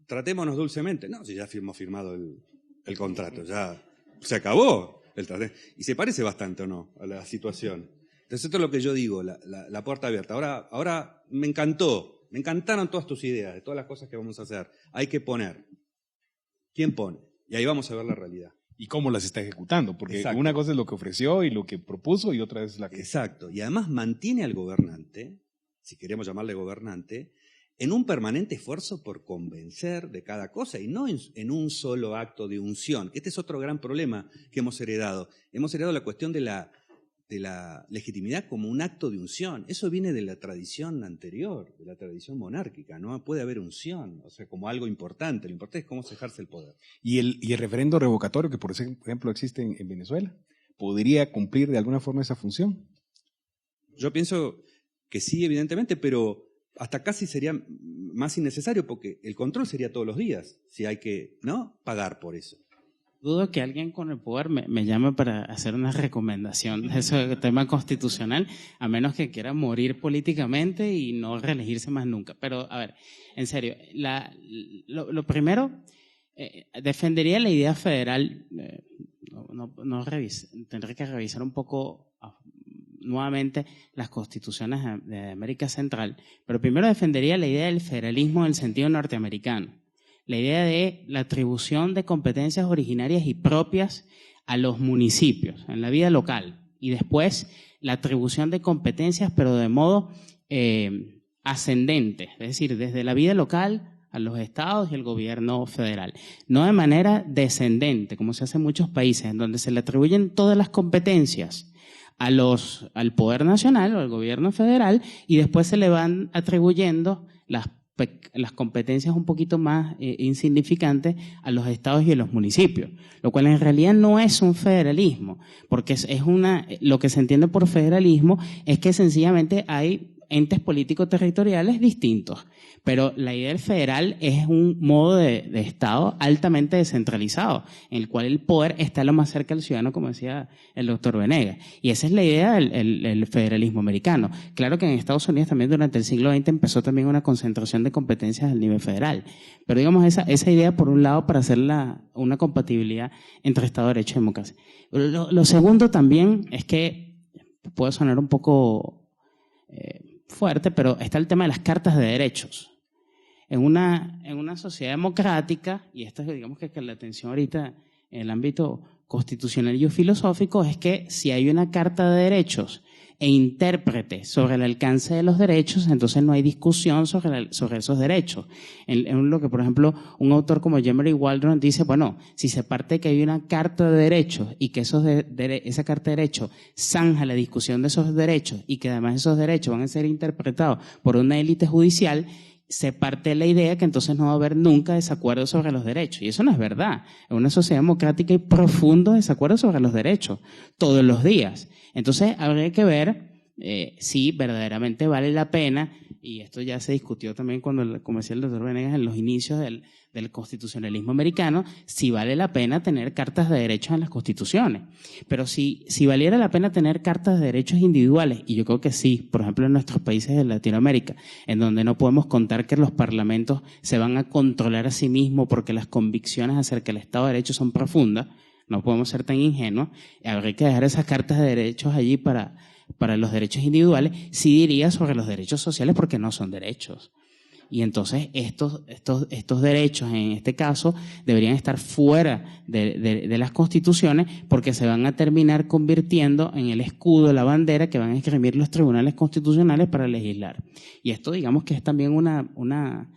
tratémonos dulcemente. No, si ya hemos firmado el contrato, ya se acabó el traté. Y se parece bastante, ¿o no?, a la situación. Entonces esto es lo que yo digo, la puerta abierta. Ahora me encantaron todas tus ideas, de todas las cosas que vamos a hacer. Hay que poner. ¿Quién pone? Y ahí vamos a ver la realidad. ¿Y cómo las está ejecutando? Porque Exacto. Una cosa es lo que ofreció y lo que propuso y otra es la que... Exacto. Y además mantiene al gobernante, si queremos llamarle gobernante, en un permanente esfuerzo por convencer de cada cosa y no en un solo acto de unción. Este es otro gran problema que hemos heredado. Hemos heredado la cuestión de la legitimidad como un acto de unción. Eso viene de la tradición anterior, de la tradición monárquica. No puede haber unción, o sea, como algo importante. Lo importante es cómo se ejerce el poder. ¿Y el referendo revocatorio que, por ejemplo, existe en Venezuela, podría cumplir de alguna forma esa función? Yo pienso que sí, evidentemente, pero hasta casi sería más innecesario porque el control sería todos los días, si hay que, ¿no?, pagar por eso. Dudo que alguien con el poder me llame para hacer una recomendación de ese tema constitucional, a menos que quiera morir políticamente y no reelegirse más nunca. Pero, a ver, en serio, lo primero, defendería la idea federal, tendré que revisar un poco nuevamente las constituciones de América Central, pero primero defendería la idea del federalismo en el sentido norteamericano. La idea de la atribución de competencias originarias y propias a los municipios en la vida local y después la atribución de competencias pero de modo ascendente, es decir, desde la vida local a los estados y el gobierno federal, no de manera descendente como se hace en muchos países en donde se le atribuyen todas las competencias al poder nacional o al gobierno federal y después se le van atribuyendo las competencias un poquito más insignificantes a los estados y a los municipios, lo cual en realidad no es un federalismo, porque lo que se entiende por federalismo es que sencillamente hay entes políticos territoriales distintos, pero la idea del federal es un modo de Estado altamente descentralizado, en el cual el poder está lo más cerca del ciudadano, como decía el doctor Venegas, y esa es la idea del federalismo americano. Claro que en Estados Unidos también durante el siglo XX empezó también una concentración de competencias al nivel federal, pero digamos esa idea por un lado para hacer una compatibilidad entre Estado de Derecho y democracia. Lo segundo también es que puede sonar un poco fuerte, pero está el tema de las cartas de derechos. En una sociedad democrática, y esto es digamos que la atención ahorita en el ámbito constitucional y filosófico, es que si hay una carta de derechos e intérprete sobre el alcance de los derechos, entonces no hay discusión sobre esos derechos. En lo que, por ejemplo, un autor como Jeremy Waldron dice, bueno, si se parte de que hay una carta de derechos y que esa carta de derechos zanja la discusión de esos derechos y que además esos derechos van a ser interpretados por una élite judicial, se parte de la idea que entonces no va a haber nunca desacuerdo sobre los derechos. Y eso no es verdad. En una sociedad democrática hay profundos desacuerdos sobre los derechos, todos los días. Entonces habría que ver si verdaderamente vale la pena, y esto ya se discutió también cuando, como decía el doctor Venegas, en los inicios del constitucionalismo americano, si vale la pena tener cartas de derechos en las constituciones. Pero si valiera la pena tener cartas de derechos individuales, y yo creo que sí, por ejemplo en nuestros países de Latinoamérica, en donde no podemos contar que los parlamentos se van a controlar a sí mismos porque las convicciones acerca del Estado de Derecho son profundas, no podemos ser tan ingenuos, habría que dejar esas cartas de derechos allí para los derechos individuales. Sí diría sobre los derechos sociales porque no son derechos. Y entonces estos derechos, en este caso, deberían estar fuera de las constituciones porque se van a terminar convirtiendo en el escudo, la bandera que van a esgrimir los tribunales constitucionales para legislar. Y esto, digamos que es también una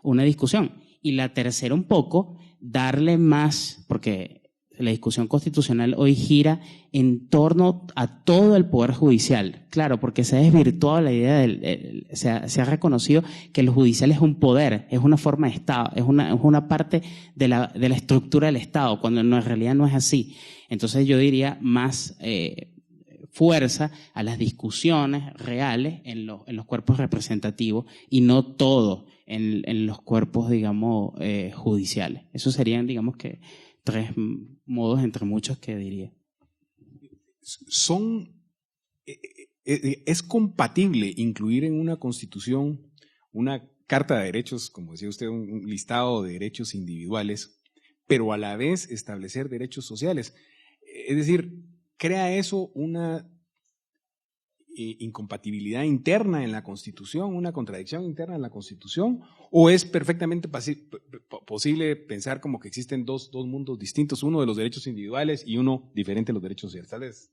discusión. Y la tercera, un poco, darle más, porque la discusión constitucional hoy gira en torno a todo el poder judicial. Claro, porque se ha desvirtuado la idea se ha reconocido que el judicial es un poder, es una forma de Estado, es una parte de la estructura del Estado, cuando en realidad no es así. Entonces yo diría más fuerza a las discusiones reales en los cuerpos representativos y no todo en los cuerpos, digamos, judiciales. Esos serían, digamos que, 3 modos entre muchos que diría. ¿Es compatible incluir en una constitución una carta de derechos, como decía usted, un listado de derechos individuales, pero a la vez establecer derechos sociales? Es decir, ¿crea eso una incompatibilidad interna en la Constitución, una contradicción interna en la Constitución, o es perfectamente posible pensar como que existen dos mundos distintos, uno de los derechos individuales y uno diferente de los derechos sociales? ¿Tal vez?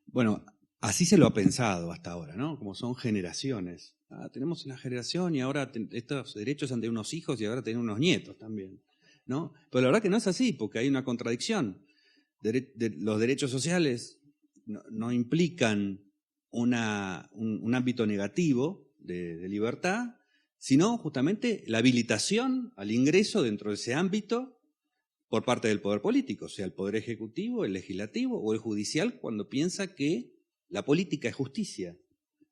Bueno, así se lo ha pensado hasta ahora, ¿no? Como son generaciones. Tenemos una generación y ahora estos derechos han de unos hijos y ahora tienen unos nietos también, ¿no? Pero la verdad que no es así, porque hay una contradicción. Los derechos sociales no implican un ámbito negativo de libertad, sino justamente la habilitación al ingreso dentro de ese ámbito por parte del poder político, sea el poder ejecutivo, el legislativo o el judicial, cuando piensa que la política es justicia.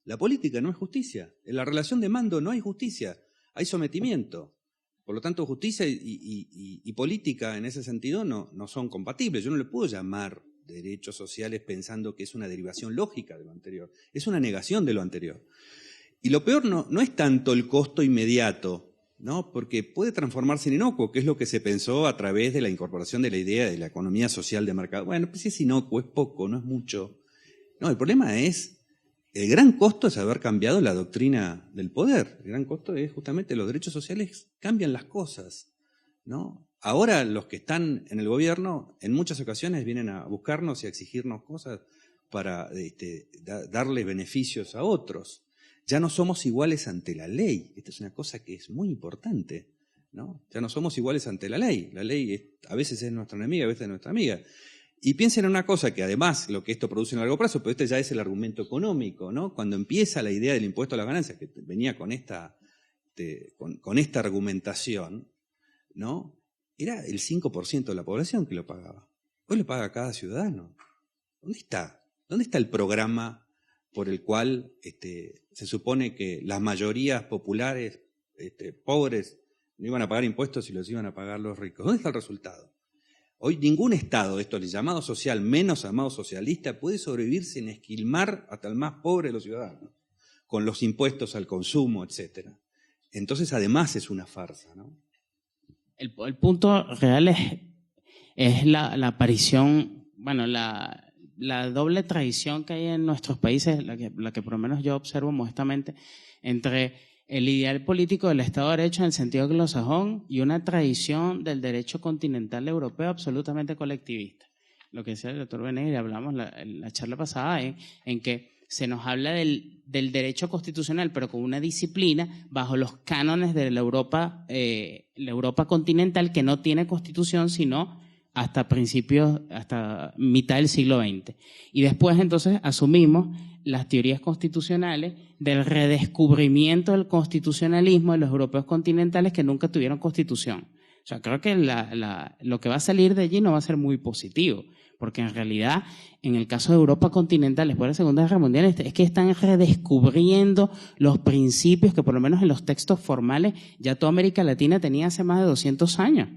La política no es justicia. En la relación de mando no hay justicia, hay sometimiento. Por lo tanto, justicia y política en ese sentido no son compatibles. Yo no le puedo llamar derechos sociales pensando que es una derivación lógica de lo anterior. Es una negación de lo anterior. Y lo peor no es tanto el costo inmediato, ¿no? Porque puede transformarse en inocuo, que es lo que se pensó a través de la incorporación de la idea de la economía social de mercado. Bueno, pues si es inocuo, es poco, no es mucho. No, el problema es, el gran costo es haber cambiado la doctrina del poder. El gran costo es justamente los derechos sociales cambian las cosas, ¿no? Ahora los que están en el gobierno en muchas ocasiones vienen a buscarnos y a exigirnos cosas para darle beneficios a otros. Ya no somos iguales ante la ley. Esta es una cosa que es muy importante, ¿no? Ya no somos iguales ante la ley. La ley a veces es nuestra enemiga, a veces es nuestra amiga. Y piensen en una cosa que además lo que esto produce en largo plazo, pero este ya es el argumento económico, ¿no? Cuando empieza la idea del impuesto a las ganancias, que venía con esta argumentación, ¿no? Era el 5% de la población que lo pagaba. Hoy lo paga cada ciudadano. ¿Dónde está? ¿Dónde está el programa por el cual se supone que las mayorías populares, pobres, no iban a pagar impuestos y los iban a pagar los ricos? ¿Dónde está el resultado? Hoy ningún Estado, esto el llamado social, menos llamado socialista, puede sobrevivir sin esquilmar hasta el más pobre de los ciudadanos, con los impuestos al consumo, etc. Entonces, además, es una farsa, ¿no? El punto real es la aparición, bueno, la doble tradición que hay en nuestros países, la que por lo menos yo observo modestamente, entre el ideal político del Estado de Derecho en el sentido anglosajón y una tradición del derecho continental europeo absolutamente colectivista. Lo que decía el doctor Venegas, y hablamos en la charla pasada, en que se nos habla del derecho constitucional, pero con una disciplina bajo los cánones de la Europa continental, que no tiene constitución sino hasta mitad del siglo XX. Y después entonces asumimos las teorías constitucionales del redescubrimiento del constitucionalismo de los europeos continentales que nunca tuvieron constitución. O sea, creo que lo que va a salir de allí no va a ser muy positivo, porque en realidad, en el caso de Europa continental, después de la Segunda Guerra Mundial, es que están redescubriendo los principios que por lo menos en los textos formales ya toda América Latina tenía hace más de 200 años.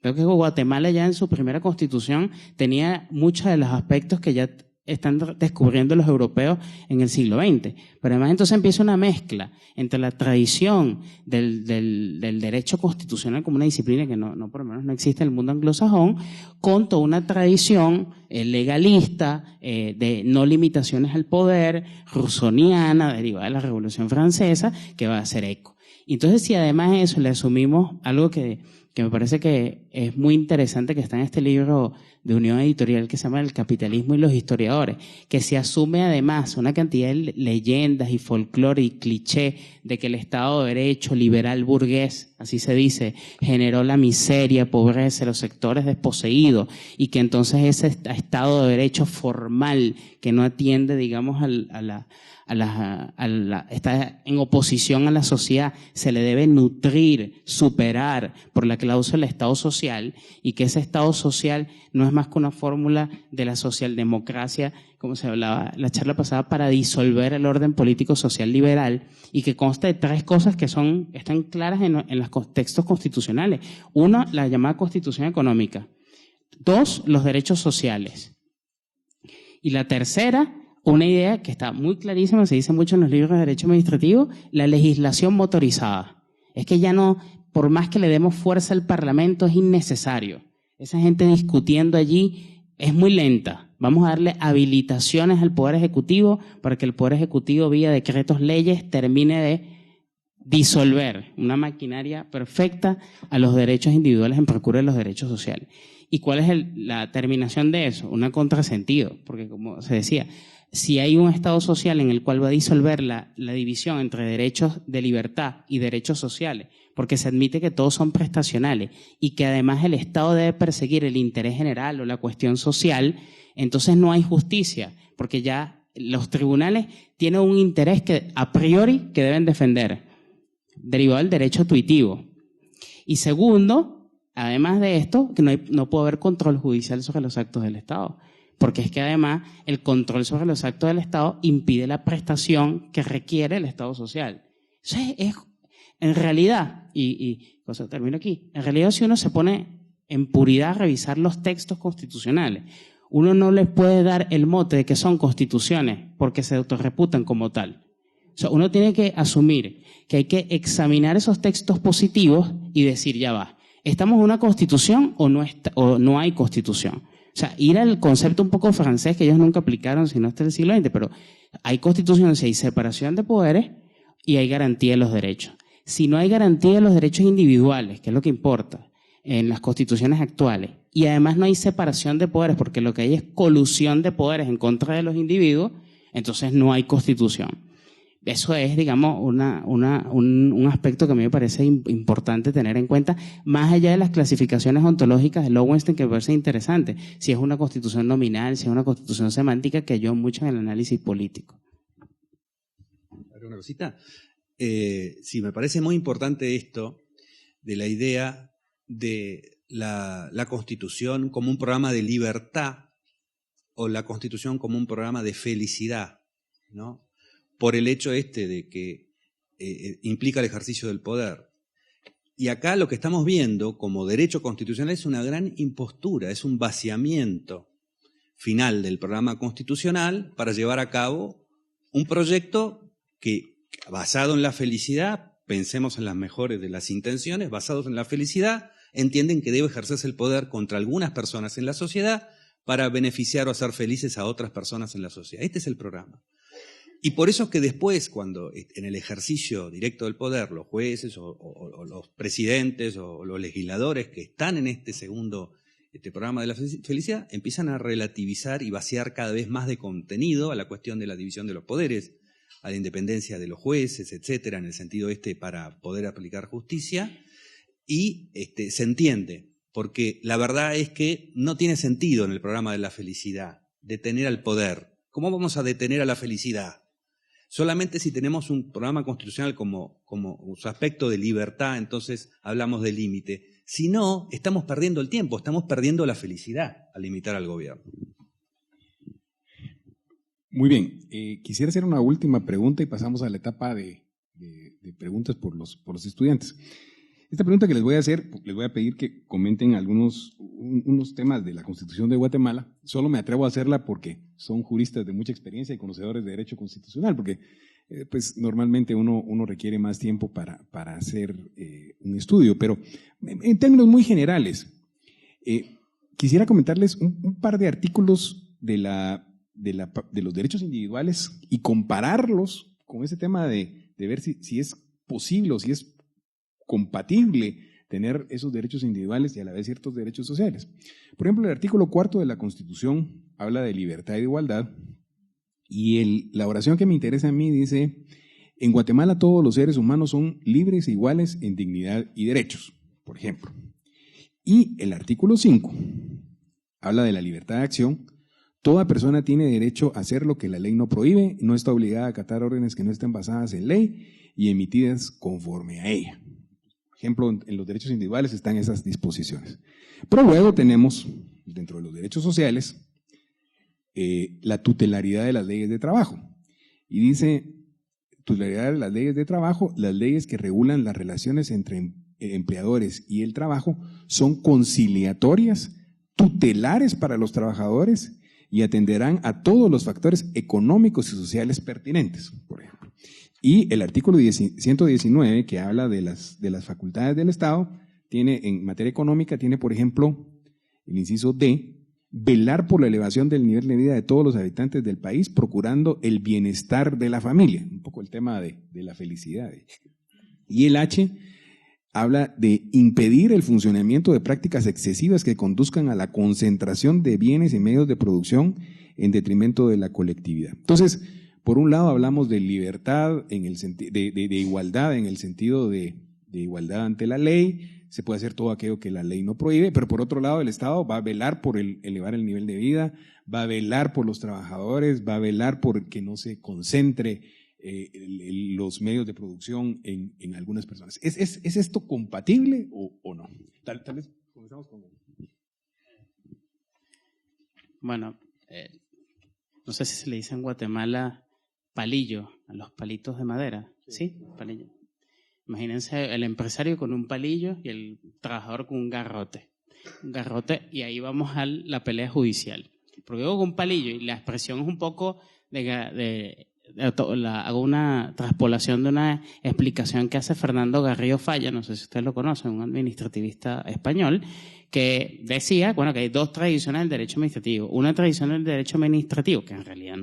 Creo que Guatemala ya en su primera constitución tenía muchos de los aspectos que ya están descubriendo los europeos en el siglo XX. Pero además entonces empieza una mezcla entre la tradición del derecho constitucional como una disciplina que no por lo menos no existe en el mundo anglosajón, con toda una tradición legalista, de no limitaciones al poder, rusoniana, derivada de la Revolución Francesa, que va a hacer eco. Y entonces si además a eso le asumimos algo que me parece que es muy interesante, que está en este libro de Unión Editorial que se llama El capitalismo y los historiadores, que se asume además una cantidad de leyendas y folclore y cliché de que el Estado de Derecho liberal burgués, así se dice, generó la miseria, pobreza, los sectores desposeídos, y que entonces ese Estado de Derecho formal que no atiende, digamos, está en oposición a la sociedad, se le debe nutrir, superar por la cláusula Estado social, y que ese Estado social no es más que una fórmula de la socialdemocracia, como se hablaba la charla pasada, para disolver el orden político social liberal, y que consta de 3 cosas que están claras en los textos constitucionales. 1, la llamada Constitución Económica. 2, los derechos sociales. Y la tercera, una idea que está muy clarísima, se dice mucho en los libros de derecho administrativo, la legislación motorizada. Es que ya no, por más que le demos fuerza al Parlamento, es innecesario. Esa gente discutiendo allí es muy lenta. Vamos a darle habilitaciones al Poder Ejecutivo para que el Poder Ejecutivo, vía decretos, leyes, termine de disolver una maquinaria perfecta a los derechos individuales en procura de los derechos sociales. ¿Y cuál es la terminación de eso? Un contrasentido, porque como se decía, si hay un Estado social en el cual va a disolver la división entre derechos de libertad y derechos sociales, porque se admite que todos son prestacionales y que además el Estado debe perseguir el interés general o la cuestión social, entonces no hay justicia, porque ya los tribunales tienen un interés que a priori que deben defender, derivado del derecho tuitivo. Y segundo, además de esto, que no puede haber control judicial sobre los actos del Estado. Porque es que además el control sobre los actos del Estado impide la prestación que requiere el Estado social. Eso es en realidad, termino aquí, en realidad si uno se pone en puridad a revisar los textos constitucionales, uno no les puede dar el mote de que son constituciones porque se autorreputan como tal. O sea, uno tiene que asumir que hay que examinar esos textos positivos y decir, ya va, ¿estamos en una constitución o no hay constitución? O sea, ir al concepto un poco francés que ellos nunca aplicaron sino hasta el siglo XX, pero hay constitución, si hay separación de poderes y hay garantía de los derechos. Si no hay garantía de los derechos individuales, que es lo que importa en las constituciones actuales, y además no hay separación de poderes porque lo que hay es colusión de poderes en contra de los individuos, entonces no hay constitución. Eso es, digamos, un aspecto que a mí me parece importante tener en cuenta, más allá de las clasificaciones ontológicas de Lowenstein, que me parece interesante, si es una constitución nominal, si es una constitución semántica, que ayuda mucho en el análisis político. Una cosita. Sí, me parece muy importante esto de la idea de la Constitución como un programa de libertad o la Constitución como un programa de felicidad, ¿no? Por el hecho de que implica el ejercicio del poder. Y acá lo que estamos viendo como derecho constitucional es una gran impostura, es un vaciamiento final del programa constitucional para llevar a cabo un proyecto que, basado en la felicidad, pensemos en las mejores de las intenciones, basados en la felicidad, entienden que debe ejercerse el poder contra algunas personas en la sociedad para beneficiar o hacer felices a otras personas en la sociedad. Este es el programa. Y por eso es que después, cuando en el ejercicio directo del poder, los jueces o los presidentes o los legisladores que están en este segundo programa de la felicidad, empiezan a relativizar y vaciar cada vez más de contenido a la cuestión de la división de los poderes, a la independencia de los jueces, etcétera, en el sentido para poder aplicar justicia, y se entiende, porque la verdad es que no tiene sentido en el programa de la felicidad detener al poder. ¿Cómo vamos a detener a la felicidad? Solamente si tenemos un programa constitucional como su aspecto de libertad, entonces hablamos de límite. Si no, estamos perdiendo el tiempo, estamos perdiendo la felicidad al limitar al gobierno. Muy bien. Quisiera hacer una última pregunta y pasamos a la etapa de preguntas por los estudiantes. Esta pregunta que les voy a hacer, les voy a pedir que comenten unos temas de la Constitución de Guatemala. Solo me atrevo a hacerla porque son juristas de mucha experiencia y conocedores de derecho constitucional, porque pues normalmente uno requiere más tiempo para hacer un estudio, pero en términos muy generales, quisiera comentarles un par de artículos de los derechos individuales y compararlos con ese tema de ver si es posible o si es compatible tener esos derechos individuales y a la vez ciertos derechos sociales. Por ejemplo, el artículo 4 de la Constitución habla de libertad y de igualdad, y la oración que me interesa a mí dice: en Guatemala todos los seres humanos son libres e iguales en dignidad y derechos, por ejemplo. Y el artículo 5 habla de la libertad de acción. Toda persona tiene derecho a hacer lo que la ley no prohíbe, no está obligada a acatar órdenes que no estén basadas en ley y emitidas conforme a ella. Por ejemplo, en los derechos individuales están esas disposiciones. Pero luego tenemos, dentro de los derechos sociales, la tutelaridad de las leyes de trabajo. Y dice, tutelaridad de las leyes de trabajo: las leyes que regulan las relaciones entre empleadores y el trabajo son conciliatorias, tutelares para los trabajadores y atenderán a todos los factores económicos y sociales pertinentes, por ejemplo. Y el artículo 119, que habla de las facultades del Estado, tiene en materia económica, tiene por ejemplo el inciso D: velar por la elevación del nivel de vida de todos los habitantes del país, procurando el bienestar de la familia, un poco el tema de la felicidad. Y el H habla de impedir el funcionamiento de prácticas excesivas que conduzcan a la concentración de bienes y medios de producción en detrimento de la colectividad. Entonces, por un lado hablamos de libertad, en el de igualdad, en el sentido de igualdad ante la ley. Se puede hacer todo aquello que la ley no prohíbe, pero por otro lado el Estado va a velar por elevar el nivel de vida, va a velar por los trabajadores, va a velar por que no se concentre los medios de producción en algunas personas. ¿Es esto compatible o no? Tal vez comenzamos con... Bueno, no sé si se le dice en Guatemala palillo a los palitos de madera. ¿Sí? Palillo. Imagínense el empresario con un palillo y el trabajador con un garrote. Y ahí vamos a la pelea judicial. Porque digo con un palillo, y la expresión es un poco hago una traspolación de una explicación que hace Fernando Garrido Falla, no sé si ustedes lo conocen, un administrativista español, que decía, bueno, que hay dos tradiciones del derecho administrativo. Una tradición del derecho administrativo, que en realidad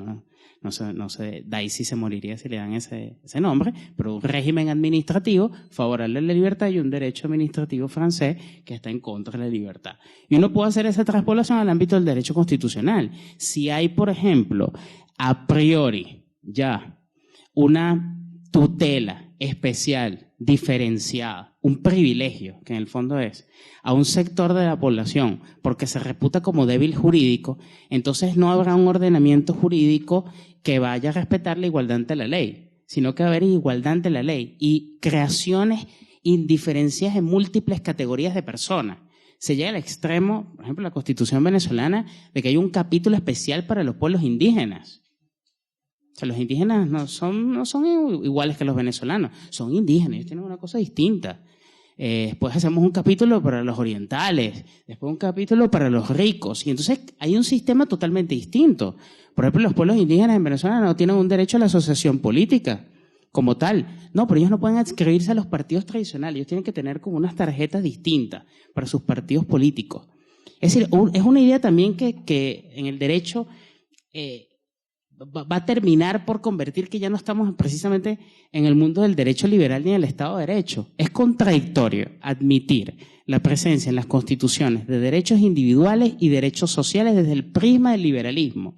no sé, Daisy se moriría si le dan ese nombre, pero un régimen administrativo favorable a la libertad y un derecho administrativo francés que está en contra de la libertad. Y uno puede hacer esa traspolación al ámbito del derecho constitucional. Si hay, por ejemplo, a priori ya una tutela especial, diferenciada, un privilegio, que en el fondo es, a un sector de la población porque se reputa como débil jurídico, entonces no habrá un ordenamiento jurídico que vaya a respetar la igualdad ante la ley, sino que va a haber igualdad ante la ley y creaciones indiferenciadas en múltiples categorías de personas. Se llega al extremo, por ejemplo, la Constitución venezolana, de que hay un capítulo especial para los pueblos indígenas. O sea, los indígenas no son iguales que los venezolanos, son indígenas, ellos tienen una cosa distinta. Después hacemos un capítulo para los orientales, después un capítulo para los ricos, y entonces hay un sistema totalmente distinto. Por ejemplo, los pueblos indígenas en Venezuela no tienen un derecho a la asociación política como tal. No, pero ellos no pueden adscribirse a los partidos tradicionales, ellos tienen que tener como unas tarjetas distintas para sus partidos políticos. Es decir, es una idea también que en el derecho va a terminar por convertir que ya no estamos precisamente en el mundo del derecho liberal ni del Estado de Derecho. Es contradictorio admitir la presencia en las constituciones de derechos individuales y derechos sociales desde el prisma del liberalismo.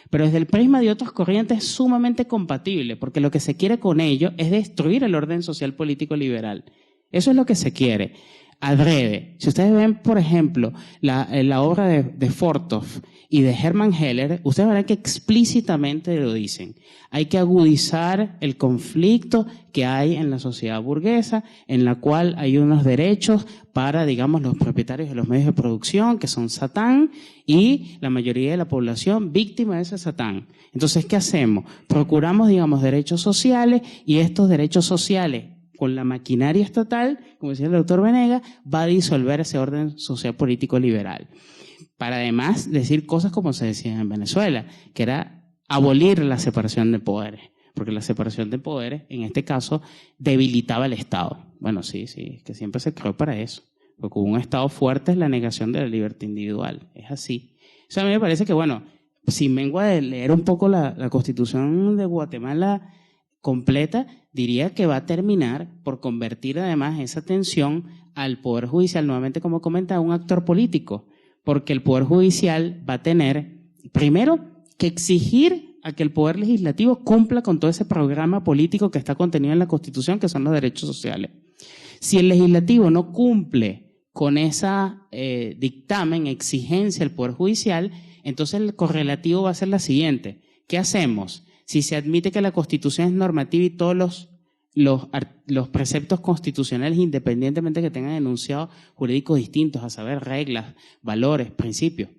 Pero desde el prisma de otras corrientes es sumamente compatible, porque lo que se quiere con ello es destruir el orden social político liberal. Eso es lo que se quiere. adrede. Si ustedes ven, por ejemplo, la obra de Fortov y de Hermann Heller, ustedes verán que explícitamente lo dicen. Hay que agudizar el conflicto que hay en la sociedad burguesa, en la cual hay unos derechos para, digamos, los propietarios de los medios de producción, que son Satán, y la mayoría de la población víctima de ese Satán. Entonces, ¿qué hacemos? Procuramos, digamos, derechos sociales, y estos derechos sociales, con la maquinaria estatal, como decía el doctor Venegas, va a disolver ese orden social político liberal. Para además decir cosas como se decía en Venezuela, que era abolir la separación de poderes, porque la separación de poderes, en este caso, debilitaba el Estado. Bueno, sí, que siempre se creó para eso, porque un Estado fuerte es la negación de la libertad individual, es así. O sea, a mí me parece que, bueno, si vengo a leer un poco la Constitución de Guatemala completa, diría que va a terminar por convertir además esa tensión al Poder Judicial, nuevamente como comentaba, un actor político, porque el Poder Judicial va a tener, primero, que exigir a que el Poder Legislativo cumpla con todo ese programa político que está contenido en la Constitución, que son los derechos sociales. Si el Legislativo no cumple con esa dictamen, exigencia del Poder Judicial, entonces el correlativo va a ser la siguiente. ¿Qué hacemos? Si se admite que la Constitución es normativa y todos los preceptos constitucionales, independientemente que tengan enunciados jurídicos distintos, a saber, reglas, valores, principios,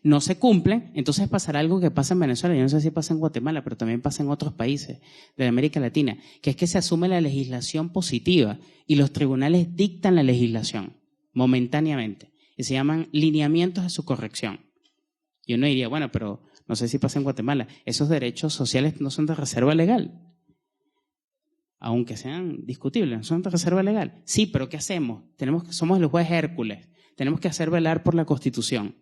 no se cumplen, entonces pasará algo que pasa en Venezuela, yo no sé si pasa en Guatemala, pero también pasa en otros países de América Latina, que es que se asume la legislación positiva y los tribunales dictan la legislación momentáneamente, y se llaman lineamientos de su corrección. Y uno diría, bueno, pero no sé si pasa en Guatemala, esos derechos sociales no son de reserva legal, aunque sean discutibles, no son de reserva legal. Sí, pero ¿qué hacemos? Somos el juez Hércules, tenemos que hacer velar por la Constitución.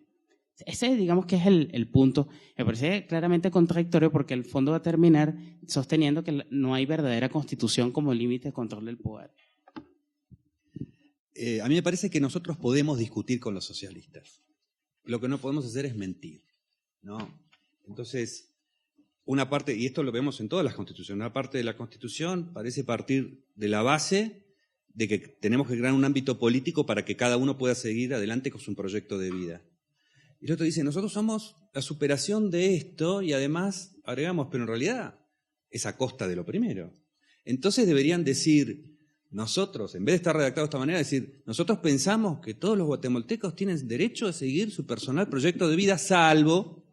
Ese, digamos, que es el punto. Me parece claramente contradictorio porque el fondo va a terminar sosteniendo que no hay verdadera Constitución como límite de control del poder. A mí me parece que nosotros podemos discutir con los socialistas. Lo que no podemos hacer es mentir, ¿no? Entonces, una parte, y esto lo vemos en todas las constituciones, una parte de la Constitución parece partir de la base de que tenemos que crear un ámbito político para que cada uno pueda seguir adelante con su proyecto de vida. Y el otro dice, nosotros somos la superación de esto y además agregamos, pero en realidad es a costa de lo primero. Entonces deberían decir, nosotros, en vez de estar redactado de esta manera, decir, nosotros pensamos que todos los guatemaltecos tienen derecho a seguir su personal proyecto de vida, salvo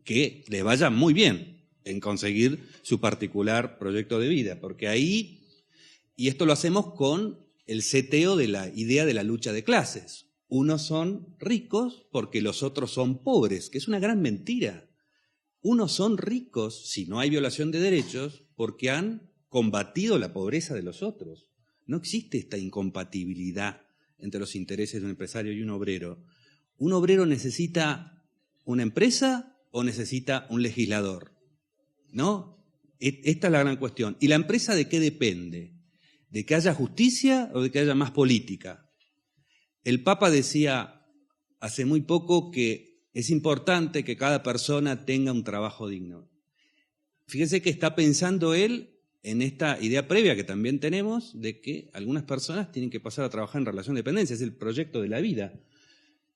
que les vaya muy bien en conseguir su particular proyecto de vida, porque ahí, y esto lo hacemos con el seteo de la idea de la lucha de clases. Unos son ricos porque los otros son pobres, que es una gran mentira. Unos son ricos, si no hay violación de derechos, porque han combatido la pobreza de los otros. No existe esta incompatibilidad entre los intereses de un empresario y un obrero. ¿Un obrero necesita una empresa o necesita un legislador? ¿No? Esta es la gran cuestión. ¿Y la empresa de qué depende? ¿De que haya justicia o de que haya más política? El Papa decía hace muy poco que es importante que cada persona tenga un trabajo digno. Fíjense que está pensando él en esta idea previa que también tenemos de que algunas personas tienen que pasar a trabajar en relación de dependencia, es el proyecto de la vida.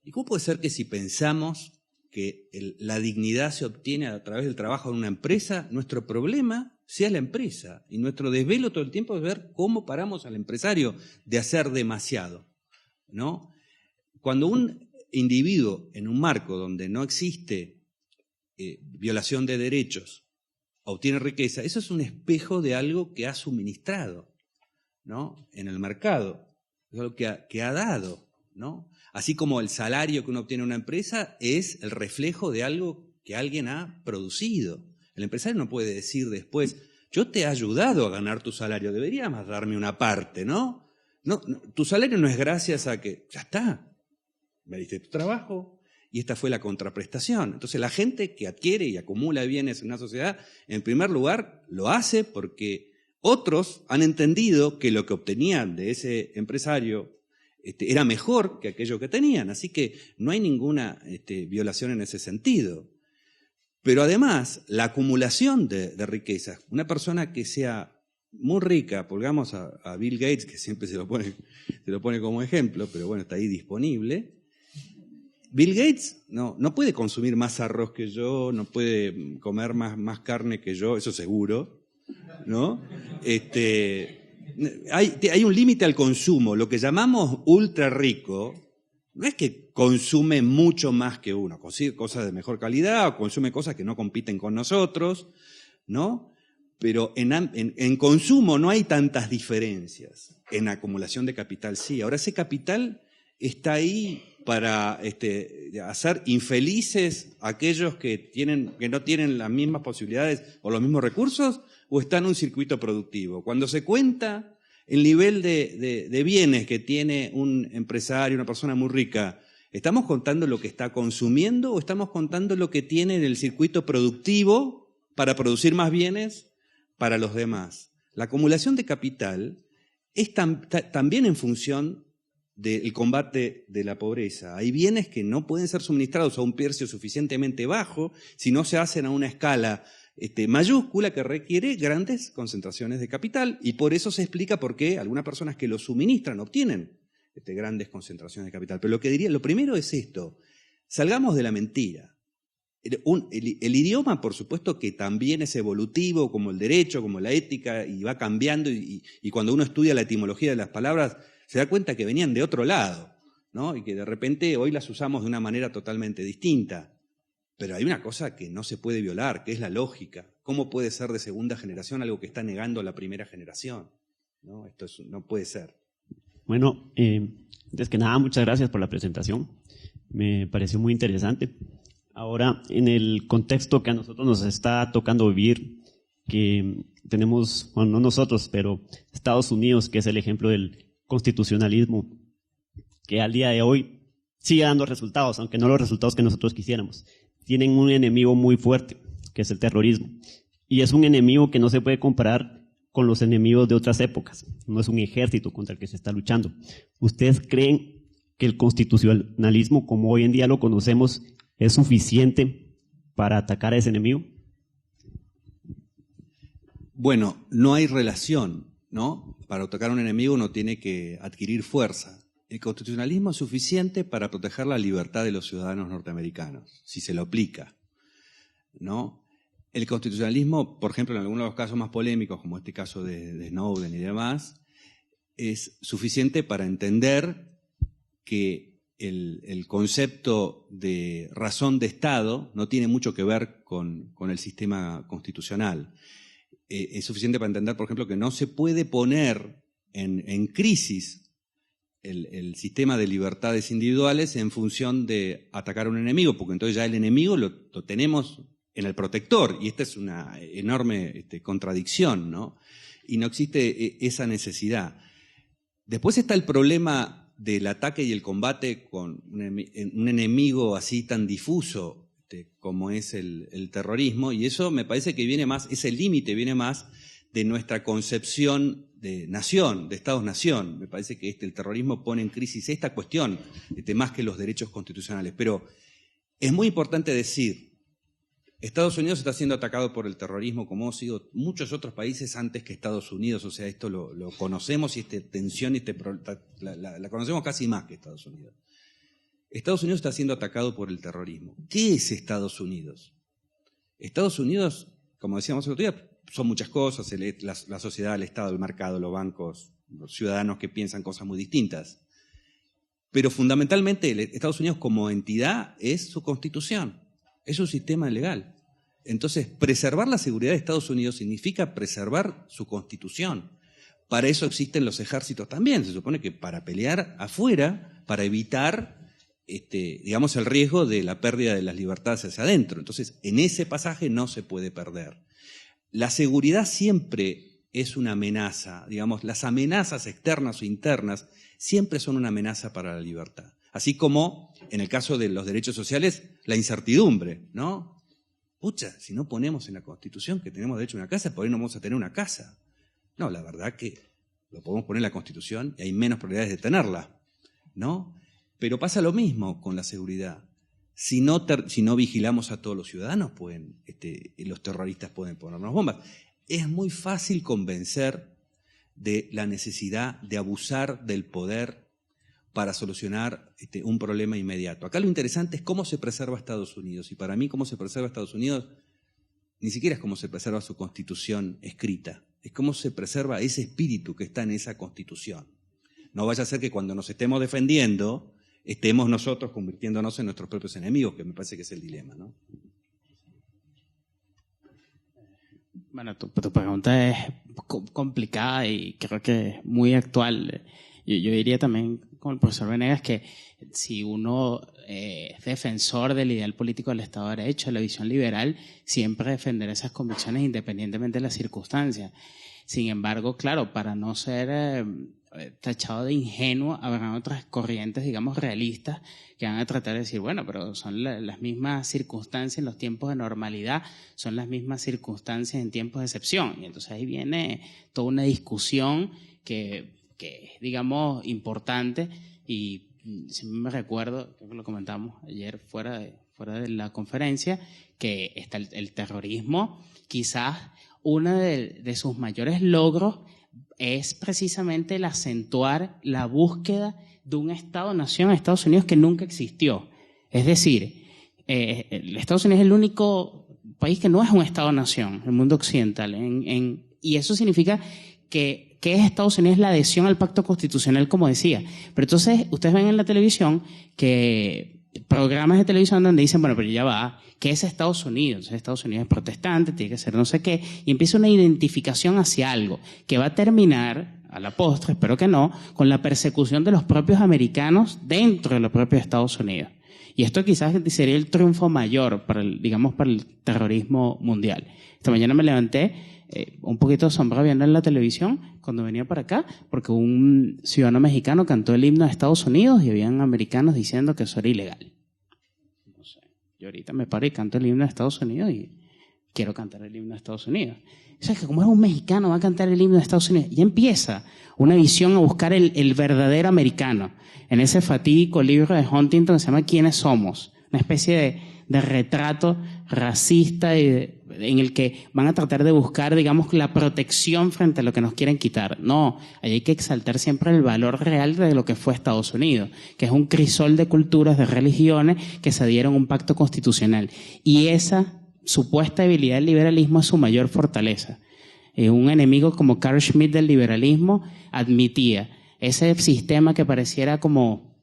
¿Y cómo puede ser que si pensamos que la dignidad se obtiene a través del trabajo en una empresa, nuestro problema sea la empresa y nuestro desvelo todo el tiempo es ver cómo paramos al empresario de hacer demasiado, ¿no? Cuando un individuo en un marco donde no existe violación de derechos obtiene riqueza, eso es un espejo de algo que ha suministrado, ¿no? En el mercado, es algo que ha dado, ¿no? Así como el salario que uno obtiene en una empresa es el reflejo de algo que alguien ha producido. El empresario no puede decir después, yo te he ayudado a ganar tu salario, deberías más darme una parte, ¿no? No, tu salario no es gracias a que, ya está, me diste tu trabajo y esta fue la contraprestación. Entonces la gente que adquiere y acumula bienes en una sociedad, en primer lugar lo hace porque otros han entendido que lo que obtenían de ese empresario era mejor que aquello que tenían, así que no hay ninguna violación en ese sentido. Pero además, la acumulación de riquezas, una persona que sea muy rica, pongamos a Bill Gates, que siempre se lo pone como ejemplo, pero bueno, está ahí disponible. Bill Gates no puede consumir más arroz que yo, no puede comer más carne que yo, eso seguro, ¿no? Hay un límite al consumo. Lo que llamamos ultra rico no es que consume mucho más que uno, consigue cosas de mejor calidad o consume cosas que no compiten con nosotros, ¿no? Pero en consumo no hay tantas diferencias. En acumulación de capital sí. Ahora ese capital está ahí para hacer infelices a aquellos que no tienen las mismas posibilidades o los mismos recursos, o está en un circuito productivo. Cuando se cuenta el nivel de bienes que tiene un empresario, una persona muy rica, ¿estamos contando lo que está consumiendo o estamos contando lo que tiene en el circuito productivo para producir más bienes para los demás? La acumulación de capital es también en función del combate de la pobreza. Hay bienes que no pueden ser suministrados a un precio suficientemente bajo si no se hacen a una escala mayúscula que requiere grandes concentraciones de capital, y por eso se explica por qué algunas personas que lo suministran obtienen grandes concentraciones de capital. Pero lo primero es esto: salgamos de la mentira. El idioma, por supuesto, que también es evolutivo, como el derecho, como la ética, y va cambiando, y cuando uno estudia la etimología de las palabras, se da cuenta que venían de otro lado, ¿no? Y que de repente hoy las usamos de una manera totalmente distinta. Pero hay una cosa que no se puede violar, que es la lógica. ¿Cómo puede ser de segunda generación algo que está negando la primera generación? ¿No? No puede ser. Bueno, antes que nada, muchas gracias por la presentación. Me pareció muy interesante. Ahora, en el contexto que a nosotros nos está tocando vivir, que tenemos, bueno, no nosotros, pero Estados Unidos, que es el ejemplo del constitucionalismo, que al día de hoy sigue dando resultados, aunque no los resultados que nosotros quisiéramos. Tienen un enemigo muy fuerte, que es el terrorismo. Y es un enemigo que no se puede comparar con los enemigos de otras épocas. No es un ejército contra el que se está luchando. ¿Ustedes creen que el constitucionalismo, como hoy en día lo conocemos, es suficiente para atacar a ese enemigo? Bueno, no hay relación, ¿no? Para atacar a un enemigo uno tiene que adquirir fuerza. El constitucionalismo es suficiente para proteger la libertad de los ciudadanos norteamericanos, si se lo aplica, ¿no? El constitucionalismo, por ejemplo, en algunos de los casos más polémicos, como este caso de Snowden y demás, es suficiente para entender que el concepto de razón de Estado no tiene mucho que ver con el sistema constitucional. Es suficiente para entender, por ejemplo, que no se puede poner en crisis el sistema de libertades individuales en función de atacar a un enemigo, porque entonces ya el enemigo lo tenemos en el protector, y esta es una enorme contradicción, ¿no? Y no existe esa necesidad. Después está el problema del ataque y el combate con un enemigo así tan difuso como es el terrorismo, y eso me parece que viene más, ese límite viene más de nuestra concepción de nación, de Estados-nación. Me parece que el terrorismo pone en crisis esta cuestión, más que los derechos constitucionales. Pero es muy importante decir, Estados Unidos está siendo atacado por el terrorismo como han sido muchos otros países antes que Estados Unidos. O sea, esto lo conocemos, y esta tensión la conocemos casi más que Estados Unidos. Estados Unidos está siendo atacado por el terrorismo. ¿Qué es Estados Unidos? Estados Unidos, como decíamos el otro día, son muchas cosas: la sociedad, el Estado, el mercado, los bancos, los ciudadanos que piensan cosas muy distintas. Pero fundamentalmente Estados Unidos como entidad es su constitución, es un sistema legal. Entonces, preservar la seguridad de Estados Unidos significa preservar su constitución. Para eso existen los ejércitos también. Se supone que para pelear afuera, para evitar digamos, el riesgo de la pérdida de las libertades hacia adentro. Entonces, en ese pasaje no se puede perder. La seguridad siempre es una amenaza, digamos, las amenazas externas o internas siempre son una amenaza para la libertad. Así como, en el caso de los derechos sociales, la incertidumbre, ¿no? Pucha, si no ponemos en la Constitución que tenemos derecho a una casa, por ahí no vamos a tener una casa. No, la verdad que lo podemos poner en la Constitución y hay menos probabilidades de tenerla, ¿no? Pero pasa lo mismo con la seguridad. Si no vigilamos a todos los ciudadanos, los terroristas pueden ponernos bombas. es muy fácil convencer de la necesidad de abusar del poder para solucionar un problema inmediato. Acá lo interesante es cómo se preserva Estados Unidos, y para mí cómo se preserva Estados Unidos ni siquiera es cómo se preserva su constitución escrita, es cómo se preserva ese espíritu que está en esa constitución. No vaya a ser que cuando nos estemos defendiendo, estemos nosotros convirtiéndonos en nuestros propios enemigos, que me parece que es el dilema, ¿no? Bueno, tu pregunta es complicada y creo que es muy actual. Yo diría también, como el profesor Venegas, que si uno es defensor del ideal político del Estado de Derecho, de la visión liberal, siempre defenderá esas convicciones independientemente de las circunstancias. Sin embargo, claro, para no ser tachado de ingenuo, habrán otras corrientes, digamos, realistas que van a tratar de decir, bueno, pero son las mismas circunstancias en los tiempos de normalidad, son las mismas circunstancias en tiempos de excepción. Y entonces ahí viene toda una discusión que es, digamos, importante, y siempre me recuerdo, creo que lo comentamos ayer fuera de la conferencia, que está el terrorismo, quizás uno de sus mayores logros es precisamente el acentuar la búsqueda de un Estado-nación en Estados Unidos que nunca existió. Es decir, Estados Unidos es el único país que no es un Estado-nación en el mundo occidental. Y eso significa que es Estados Unidos la adhesión al pacto constitucional, como decía. Pero entonces ustedes ven en la televisión que programas de televisión donde dicen, bueno, pero ya va, ¿qué es Estados Unidos? Estados Unidos es protestante, tiene que ser no sé qué, y empieza una identificación hacia algo que va a terminar, a la postre, espero que no, con la persecución de los propios americanos dentro de los propios Estados Unidos. Y esto quizás sería el triunfo mayor para el terrorismo mundial. Esta mañana me levanté un poquito asombrado viendo en la televisión cuando venía para acá, porque un ciudadano mexicano cantó el himno de Estados Unidos y habían americanos diciendo que eso era ilegal. No sé, yo ahorita me paro y canto el himno de Estados Unidos y quiero cantar el himno de Estados Unidos. O sea, que como es un mexicano va a cantar el himno de Estados Unidos, y empieza una visión a buscar el verdadero americano. En ese fatídico libro de Huntington que se llama ¿Quiénes somos? Una especie de retrato racista en el que van a tratar de buscar, digamos, la protección frente a lo que nos quieren quitar. No, ahí hay que exaltar siempre el valor real de lo que fue Estados Unidos, que es un crisol de culturas, de religiones que se adhieron a un pacto constitucional. Y esa supuesta debilidad del liberalismo es su mayor fortaleza. Un enemigo como Carl Schmitt del liberalismo admitía ese sistema que pareciera como